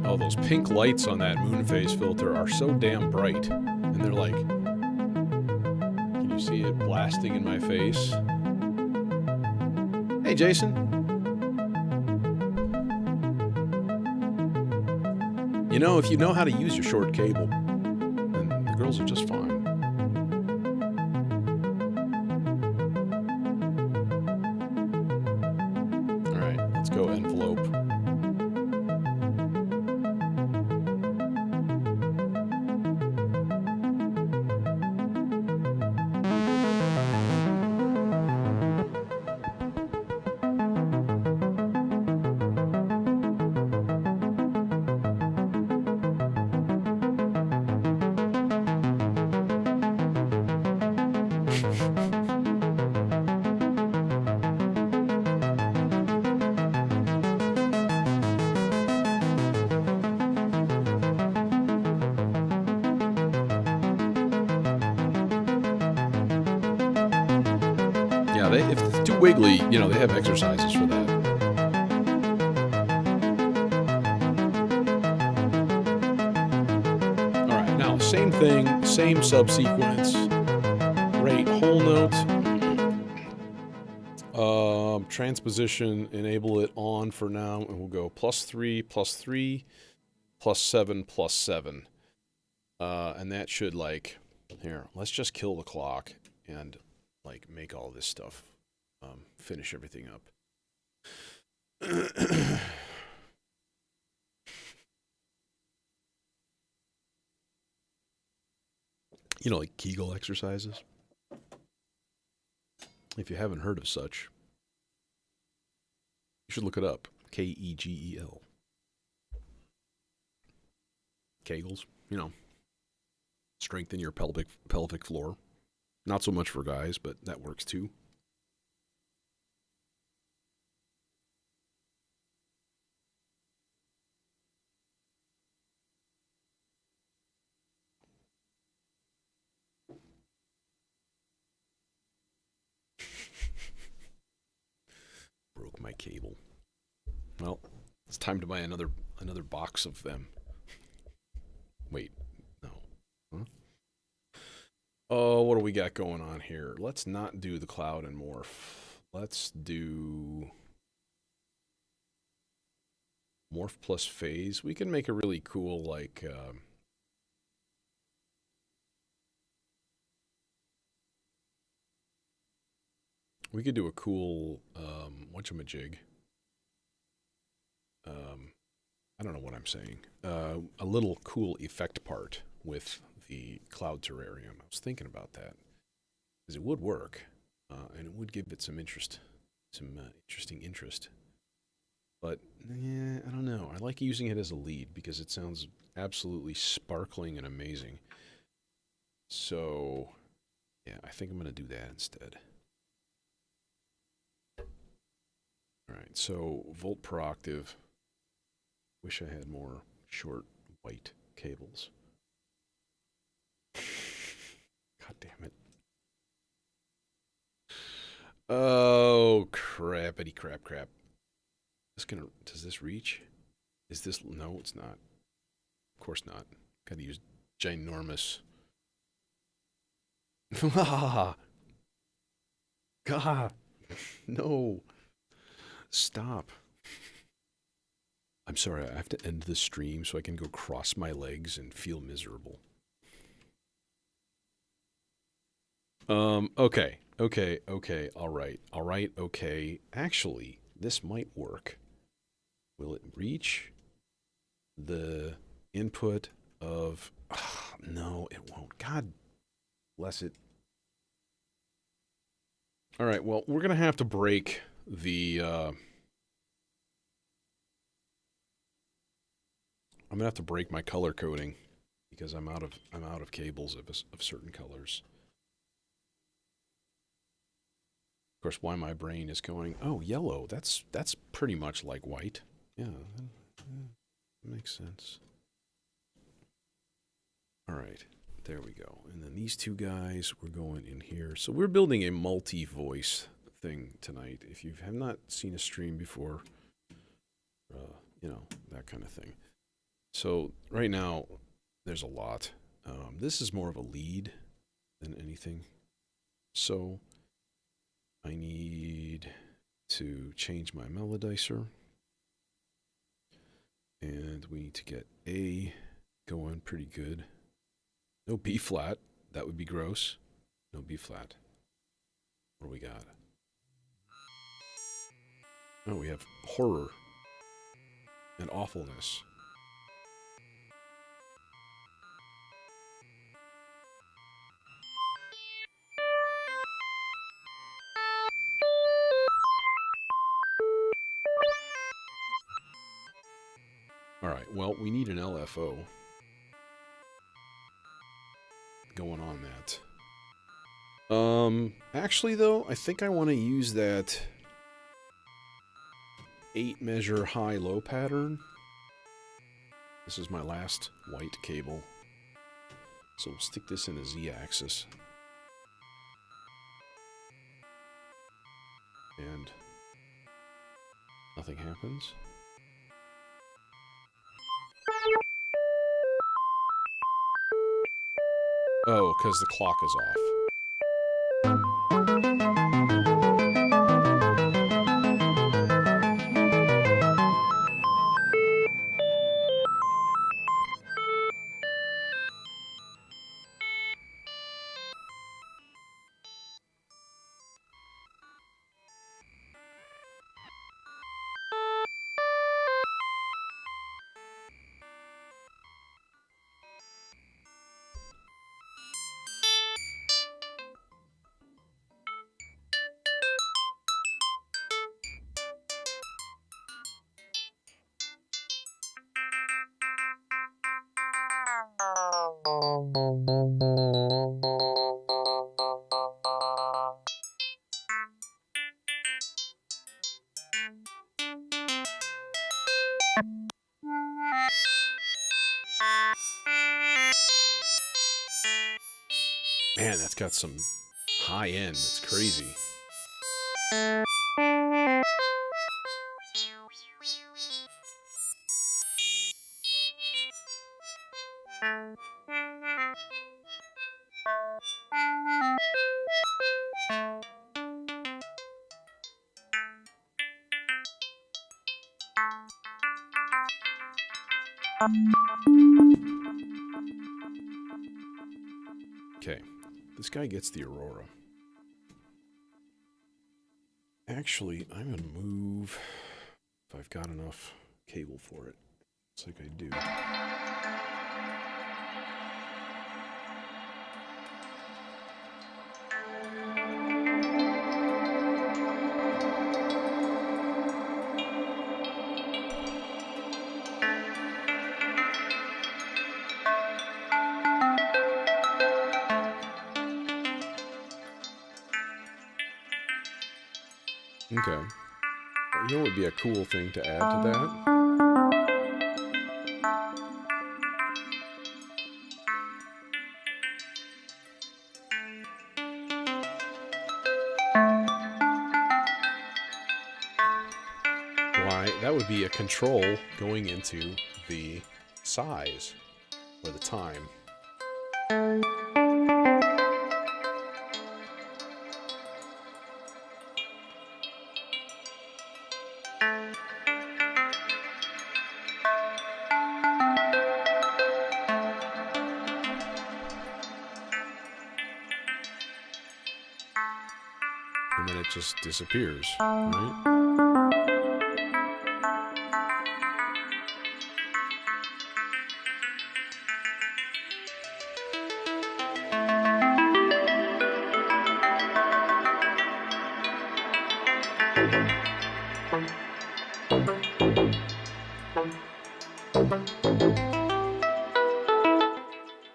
Oh, those pink lights on that moon phase filter are so damn bright. And they're like, can you see it blasting in my face? Hey, Jason. You know, if you know how to use your short cable, then the girls are just fine. All right, let's go envelope. Yeah, if it's too wiggly, you know, they have exercises for that. All right, now same thing, same subsequence. Rate whole note. Transposition, enable it on for now, and we'll go +3, +3, +7, +7. And that should, like, here, let's just kill the clock and, like, make all this stuff, finish everything up. You know, like Kegel exercises. If you haven't heard of such, you should look it up. Kegel. Kegels, you know, strengthen your pelvic floor. Not so much for guys, but that works too. Broke my cable. Well, it's time to buy another box of them. Wait, no. Huh? Oh, what do we got going on here? Let's not do the cloud and morph. Let's do morph plus phase. We can make a really cool, like, we could do a cool, whatchamajig. I don't know what I'm saying. A little cool effect part with the cloud terrarium. I was thinking about that because it would work, and it would give it some interest, interesting interest. But yeah, I don't know. I like using it as a lead because it sounds absolutely sparkling and amazing. So yeah, I think I'm going to do that instead. All right, so volt per octave. Wish I had more short white cables. God damn it. Oh, crappity crap. Does this reach? Is this, no, it's not. Of course not. Gotta use ginormous. God. No. Stop. I'm sorry, I have to end the stream so I can go cross my legs and feel miserable. Okay, alright, okay. Actually, this might work. Will it reach the input of... no, it won't. God bless it. Alright, well, we're gonna have to break the, I'm gonna have to break my color coding because I'm out of cables of certain colors. Of course, why my brain is going, oh, yellow. That's pretty much like white. Yeah, that makes sense. All right, there we go. And then these two guys, we're going in here. So we're building a multi-voice thing tonight. If you have not seen a stream before, you know, that kind of thing. So right now, there's a lot. This is more of a lead than anything. So I need to change my melodizer. And we need to get A going pretty good. No B flat. That would be gross. No B flat. What do we got? Oh, we have horror and awfulness. Alright, well, we need an LFO going on that. Actually, though, I think I want to use that 8-measure high-low pattern. This is my last white cable. So we'll stick this in a Z-axis. And nothing happens. Oh, because the clock is off. Man, that's got some high end. That's crazy. Okay, this guy gets the Aurora. Actually, I'm gonna move if I've got enough cable for it. Looks like I do. Okay. You know what would be a cool thing to add to that? that would be a control going into the size or the time. And then it just disappears, right?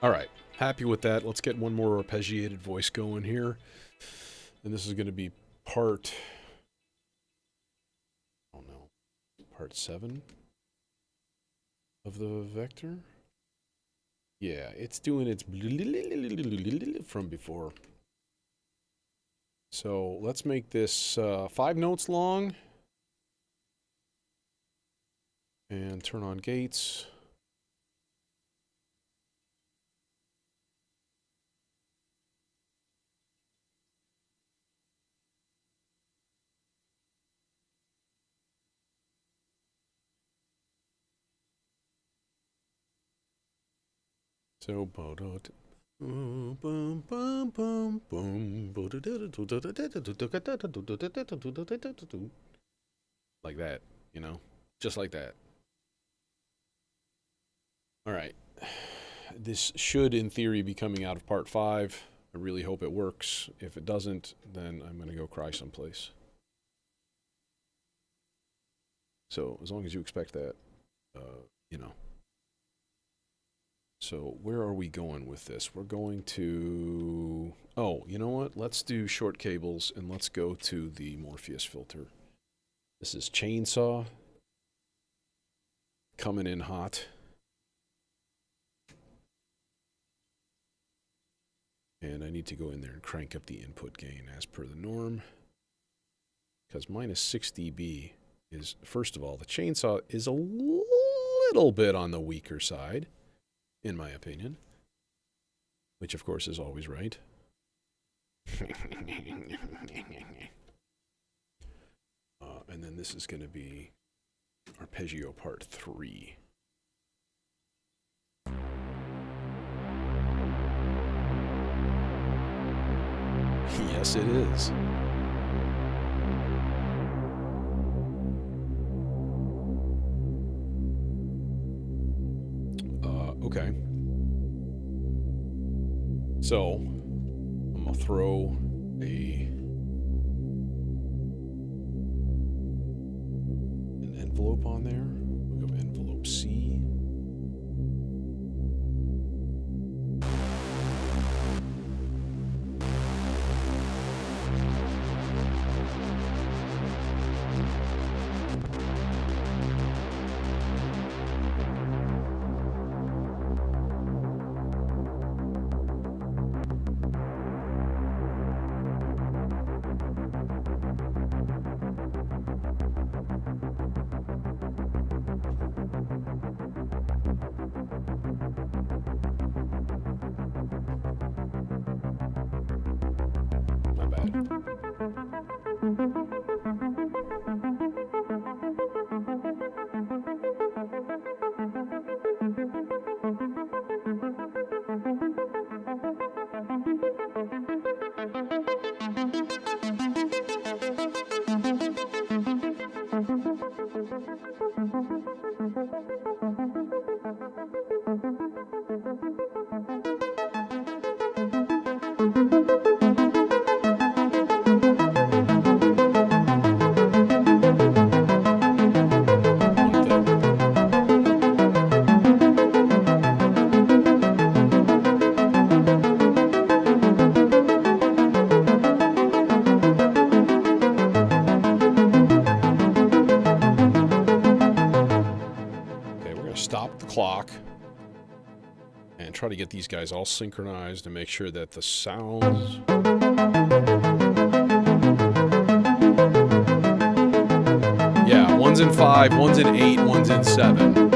All right, happy with that. Let's get one more arpeggiated voice going here. And this is going to be part, I don't know, part 7 of the vector. Yeah, it's doing its from before. So let's make this 5 notes long. And turn on gates. So, like that, you know, just like that. All right, this should, in theory, be coming out of part 5. I really hope it works. If it doesn't, then I'm going to go cry someplace. So, as long as you expect that, you know. So, where are we going with this? We're going to... Oh, you know what? Let's do short cables, and let's go to the Morpheus filter. This is Chainsaw. Coming in hot. And I need to go in there and crank up the input gain as per the norm. Because minus 6 dB is, first of all, the Chainsaw is a little bit on the weaker side, in my opinion. Which, of course, is always right. And then this is going to be Arpeggio Part 3. Yes, it is. Okay. So, I'm gonna throw an envelope on there. We'll go envelope C. My bad. Stop the clock and try to get these guys all synchronized and make sure that the sounds... Yeah, one's in 5, one's in 8, one's in 7.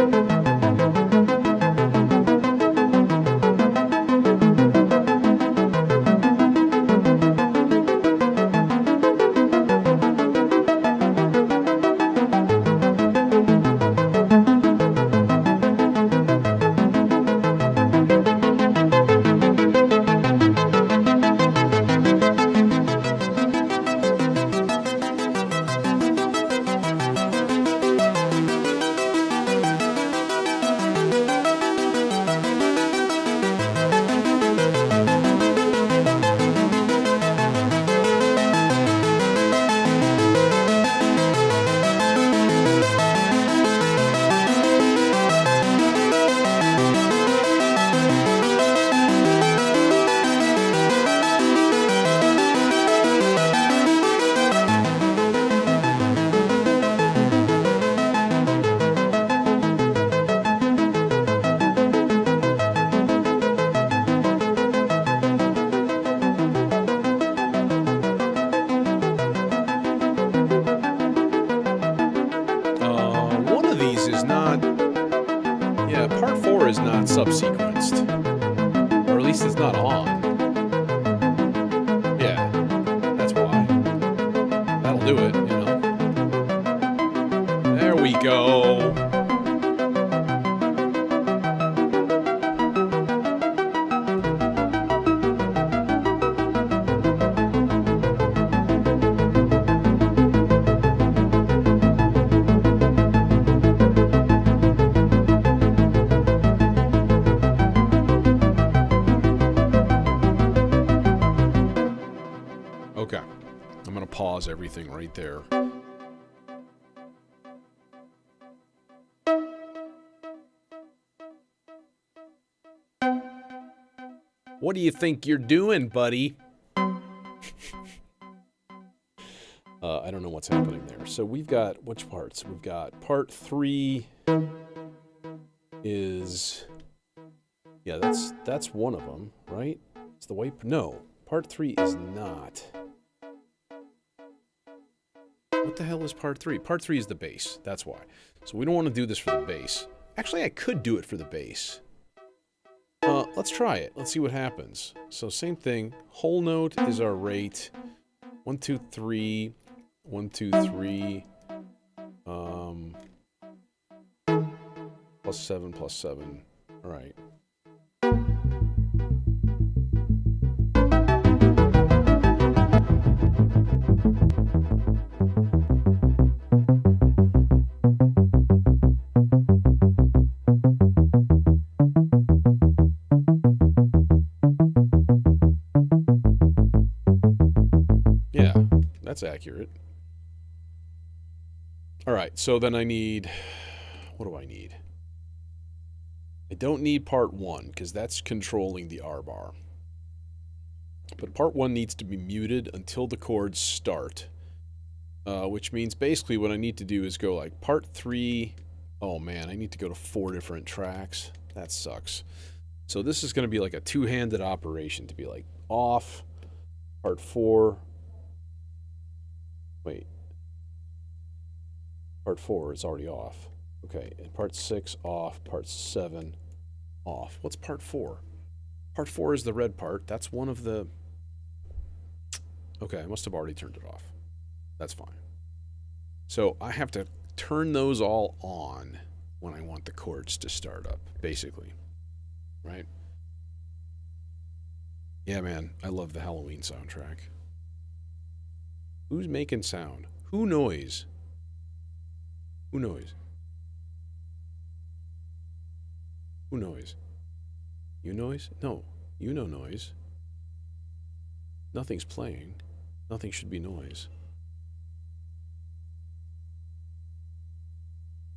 Is not subsequenced, or at least it's not on. Yeah, that's why. That'll do it, you know. There we go. Okay, I'm gonna pause everything right there. What do you think you're doing, buddy? I don't know what's happening there. So we've got, which parts? We've got part 3 is, yeah, that's one of them, right? It's the way, no, part 3 is not. What the hell is part 3? Part 3 is the bass. That's why. So we don't want to do this for the bass. Actually, I could do it for the bass. Let's try it. Let's see what happens. So same thing. Whole note is our rate. 1, 2, 3. 1, 2, 3. Plus 7, plus 7. All right. That's accurate. All right, so then I need, what do I need? I don't need part 1 because that's controlling the R bar. But part 1 needs to be muted until the chords start, which means basically what I need to do is go like part 3. Oh man, I need to go to 4 different tracks. That sucks. So this is going to be like a two-handed operation to be like off, part 4. Wait. Part 4 is already off. Okay, and part 6 off, part 7 off. What's part 4? Part 4 is the red part. That's one of the... Okay, I must have already turned it off. That's fine. So I have to turn those all on when I want the chords to start up, basically. Right? Yeah, man, I love the Halloween soundtrack. Who's making sound? Who noise? Who noise? Who noise? You noise? No, you know noise. Nothing's playing. Nothing should be noise.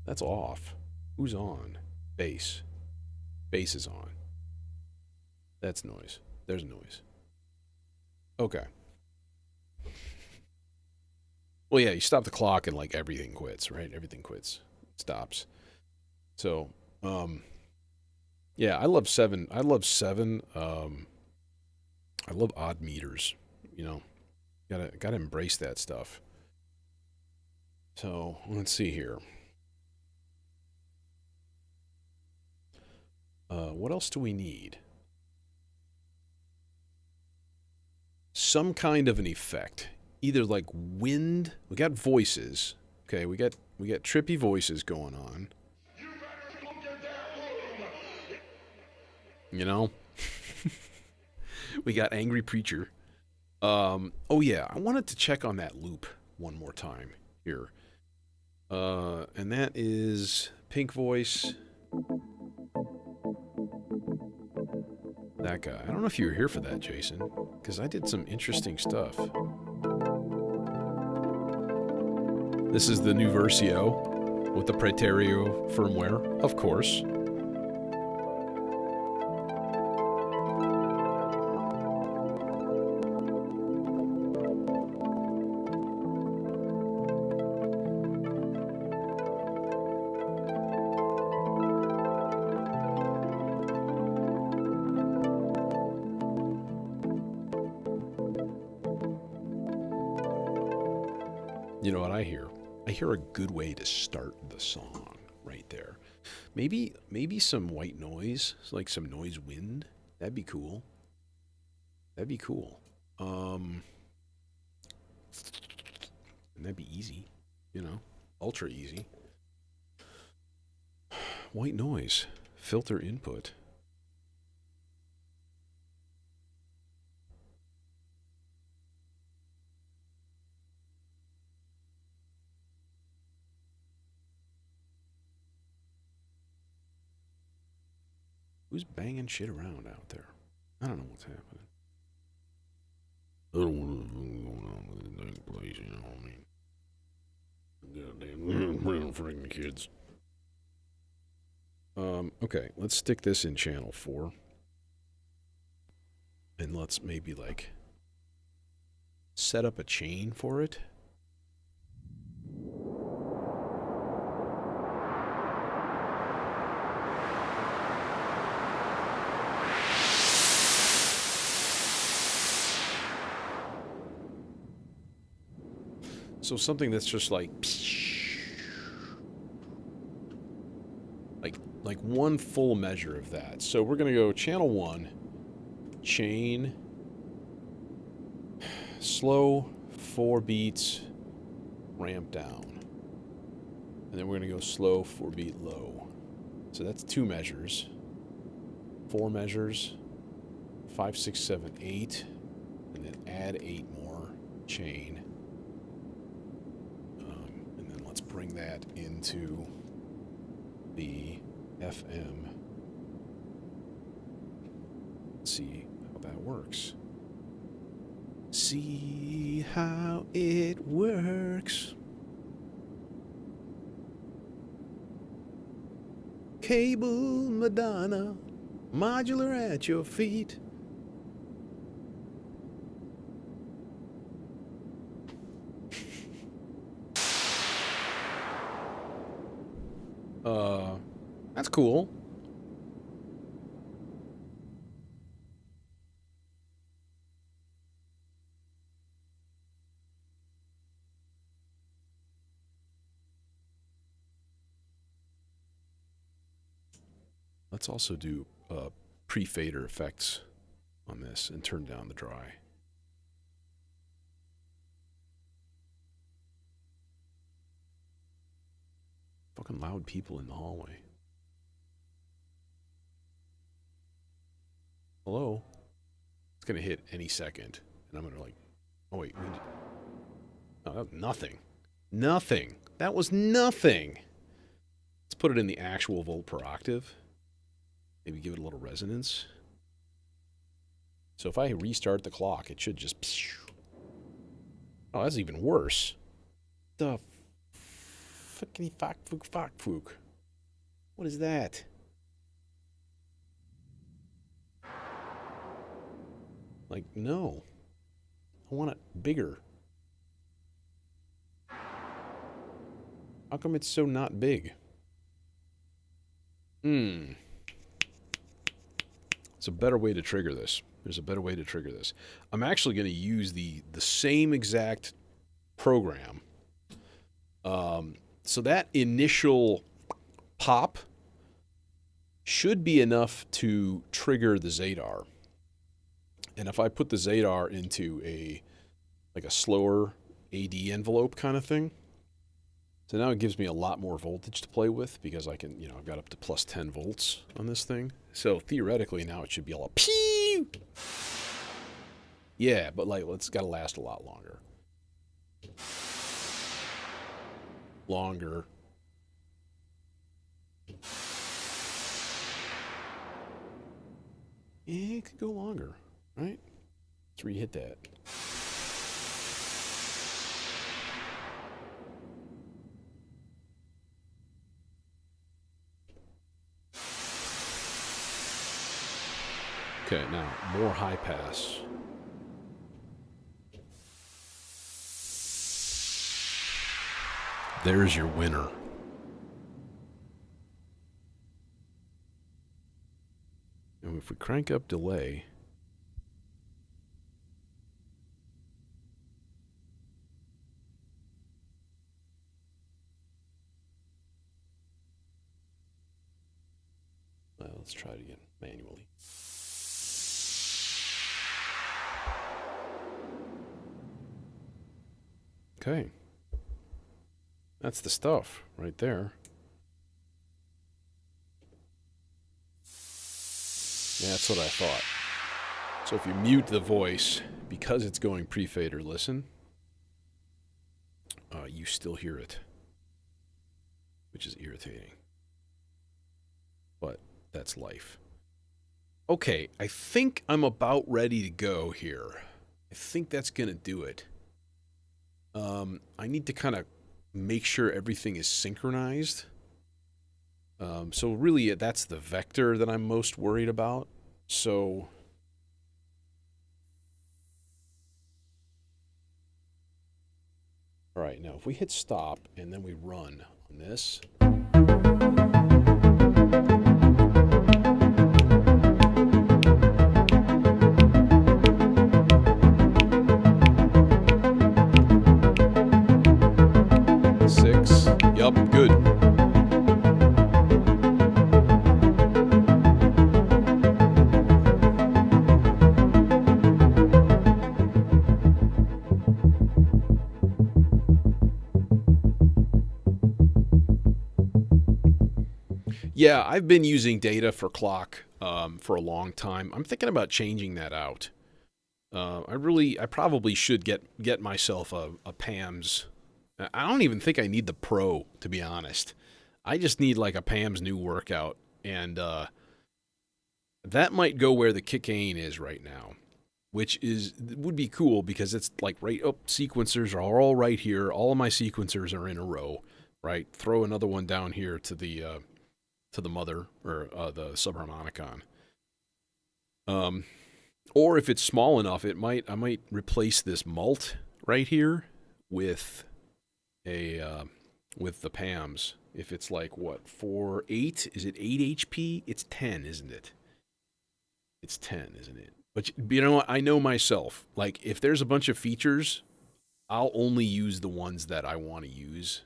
That's off. Who's on? Bass. Bass is on. That's noise. There's noise. Okay. Well, yeah, you stop the clock and like everything quits, right? Everything quits, stops. So, yeah, I love 7. I love 7. I love odd meters. You know, gotta embrace that stuff. So let's see here. What else do we need? Some kind of an effect. Either like wind. We got voices. Okay, we got trippy voices going on. You know? We got angry preacher. Oh yeah, I wanted to check on that loop one more time here. And that is pink voice. That guy. I don't know if you were here for that, Jason, because I did some interesting stuff. This is the new Versio with the Praeterio firmware, of course. You know what I hear? I hear a good way to start the song right there. Maybe some white noise, like some noise wind. That'd be cool. That'd be cool. And that'd be easy, you know, ultra easy. White noise, filter input. Who's banging shit around out there? I don't know what's happening. I don't want to going on with the dang place, you know what I mean? Goddamn, freaking kids. Okay, let's stick this in channel 4. And let's maybe, like, set up a chain for it. So something that's just like one full measure of that. So we're going to go channel 1, chain, slow, 4 beats, ramp down. And then we're going to go slow, 4 beat low. So that's 2 measures, 4 measures, 5, 6, 7, 8, and then add 8 more, chain. And then let's bring that into the FM. Let's see how that works. See how it works. Cable Madonna, modular at your feet. That's cool. Let's also do pre-fader effects on this and turn down the dry. Fucking loud people in the hallway. Hello? It's gonna hit any second. And I'm gonna like, oh wait, oh, that was nothing. Nothing. That was nothing. Let's put it in the actual volt per octave. Maybe give it a little resonance. So if I restart the clock, it should just... Oh, that's even worse. The fuckity fuck fook. What is that? Like, no. I want it bigger. How come it's so not big? It's a better way to trigger this. There's a better way to trigger this. I'm actually going to use the same exact program So that initial pop should be enough to trigger the Zadar. And if I put the Zadar into a slower AD envelope kind of thing, so now it gives me a lot more voltage to play with because I can, I've got up to plus 10 volts on this thing. So theoretically now it should be all pew. Yeah, but it's got to last a lot longer. Yeah, it could go longer, right? Let's re-hit that. Okay, now more high pass. There's your winner. And if we crank up delay, let's try it again manually. Okay. That's the stuff right there. Yeah, that's what I thought. So if you mute the voice, because it's going pre-fader listen, you still hear it, which is irritating. But that's life. Okay, I think I'm about ready to go here. I think that's going to do it. I need to kind of make sure everything is synchronized. So really, that's the vector that I'm most worried about. So all right, now if we hit stop and then we run on this. Yup, good. Yeah, I've been using data for clock for a long time. I'm thinking about changing that out. I probably should get myself a PAMS. I don't even think I need the Pro, to be honest. I just need like a PAM's new workout, and that might go where the Kickane is right now, which would be cool because it's like right up. Sequencers are all right here. All of my sequencers are in a row, right? Throw another one down here to the mother or the subharmonicon. Or if it's small enough, I might replace this mult right here with the PAMs. If it's like what, 8? Is it 8 HP? It's 10, isn't it? It's 10, isn't it? But you know what? I know myself. Like if there's a bunch of features, I'll only use the ones that I want to use.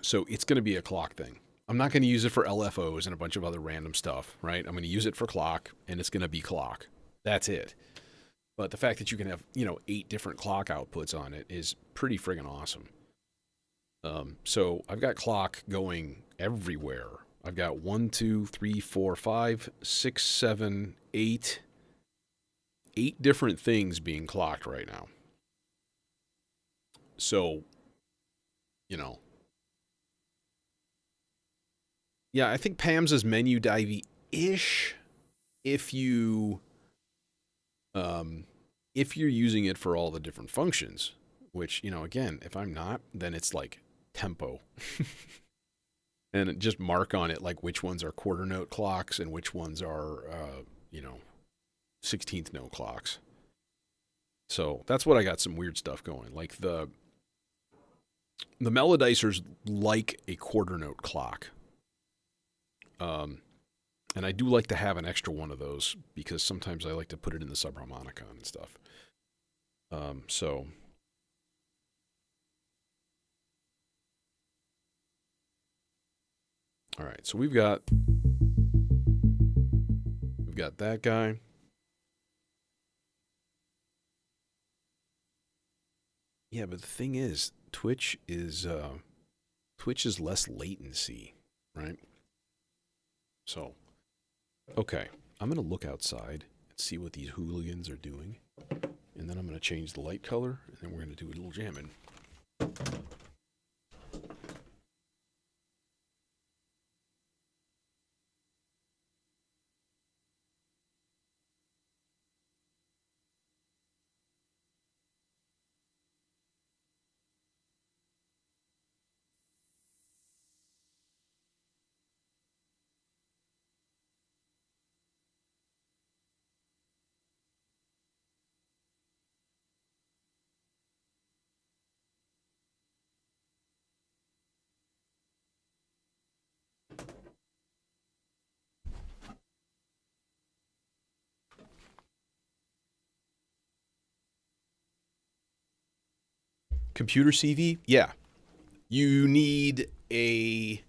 So it's going to be a clock thing. I'm not going to use it for LFOs and a bunch of other random stuff, right? I'm going to use it for clock, and it's going to be clock. That's it. But the fact that you can have, 8 different clock outputs on it is pretty friggin' awesome. So I've got clock going everywhere. I've got 1, 2, 3, 4, 5, 6, 7, 8 different things being clocked right now. So, yeah, I think PAMS is menu divey-ish if you're using it for all the different functions, which, again, if I'm not, then it's like tempo. And just mark on it like which ones are quarter note clocks and which ones are, 16th note clocks. So that's what I got some weird stuff going. Like the melodicers like a quarter note clock. And I do like to have an extra one of those because sometimes I like to put it in the subharmonicon and stuff. So All right, so we've got that guy. Yeah, but the thing is, Twitch is less latency, right? So, okay, I'm gonna look outside and see what these hooligans are doing, and then I'm gonna change the light color, and then we're gonna do a little jamming. Computer CV, yeah. You need an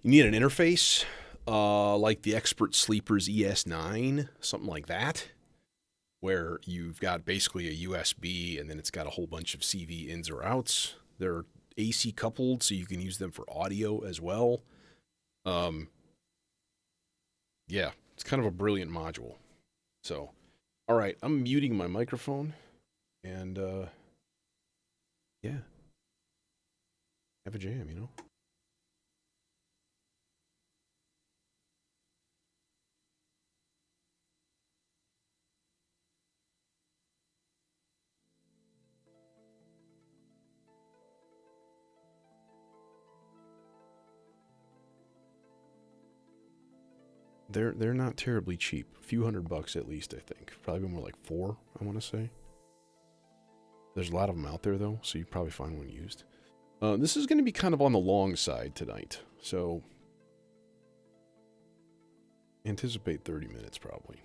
interface, like the Expert Sleepers ES9, something like that, where you've got basically a USB and then it's got a whole bunch of CV ins or outs. They're AC coupled, so you can use them for audio as well. Yeah, it's kind of a brilliant module. So, all right, I'm muting my microphone and yeah, have a jam, you know? They're not terribly cheap. A few $100 at least, I think. Probably more like 4, I want to say. There's a lot of them out there though, so you probably find one used. This is going to be kind of on the long side tonight, so anticipate 30 minutes probably.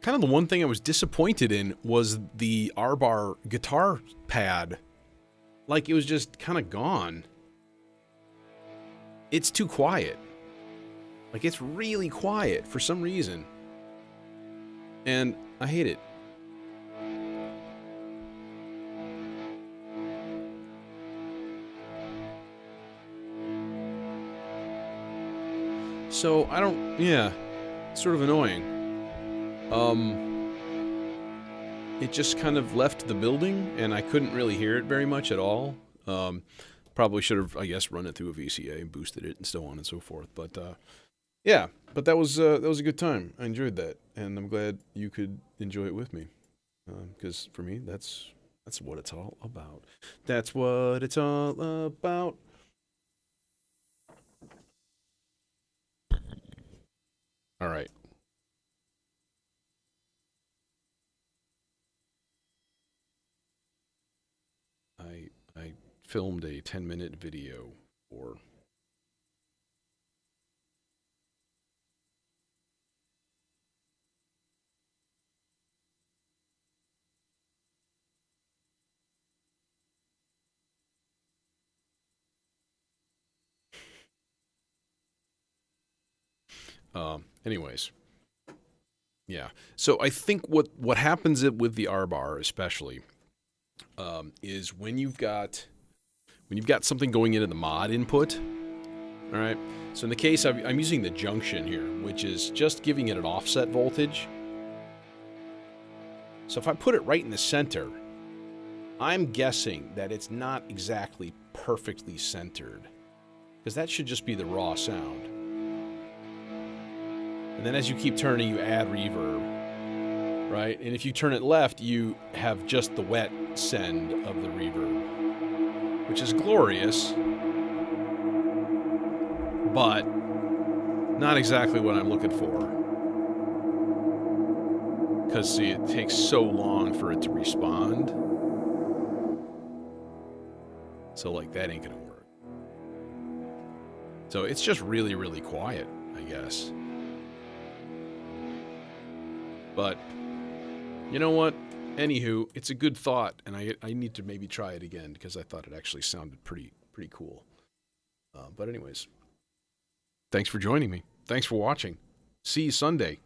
kind of the one thing I was disappointed in was the R-Bar guitar pad. Like, it was just kind of gone. It's too quiet. Like, it's really quiet for some reason. And I hate it. So, I don't, yeah, it's sort of annoying. It just kind of left the building, and I couldn't really hear it very much at all. Probably should have, I guess, run it through a VCA and boosted it and so on and so forth. But, yeah, but that was a good time. I enjoyed that, and I'm glad you could enjoy it with me. Because for me, that's what it's all about. That's what it's all about. All right. I filmed a 10-minute video for anyways. Yeah. So I think what happens with the R-Bar especially is when you've got something going into the mod input, all right? So in the case, I'm using the junction here, which is just giving it an offset voltage. So if I put it right in the center, I'm guessing that it's not exactly perfectly centered, because that should just be the raw sound. And then as you keep turning, you add reverb, right? And if you turn it left, you have just the wet send of the reverb, which is glorious, but not exactly what I'm looking for. Because, see, it takes so long for it to respond. So, like, that ain't gonna work. So it's just really, really quiet, I guess. But, you know what? Anywho, it's a good thought, and I need to maybe try it again, because I thought it actually sounded pretty cool. But anyways, thanks for joining me. Thanks for watching. See you Sunday.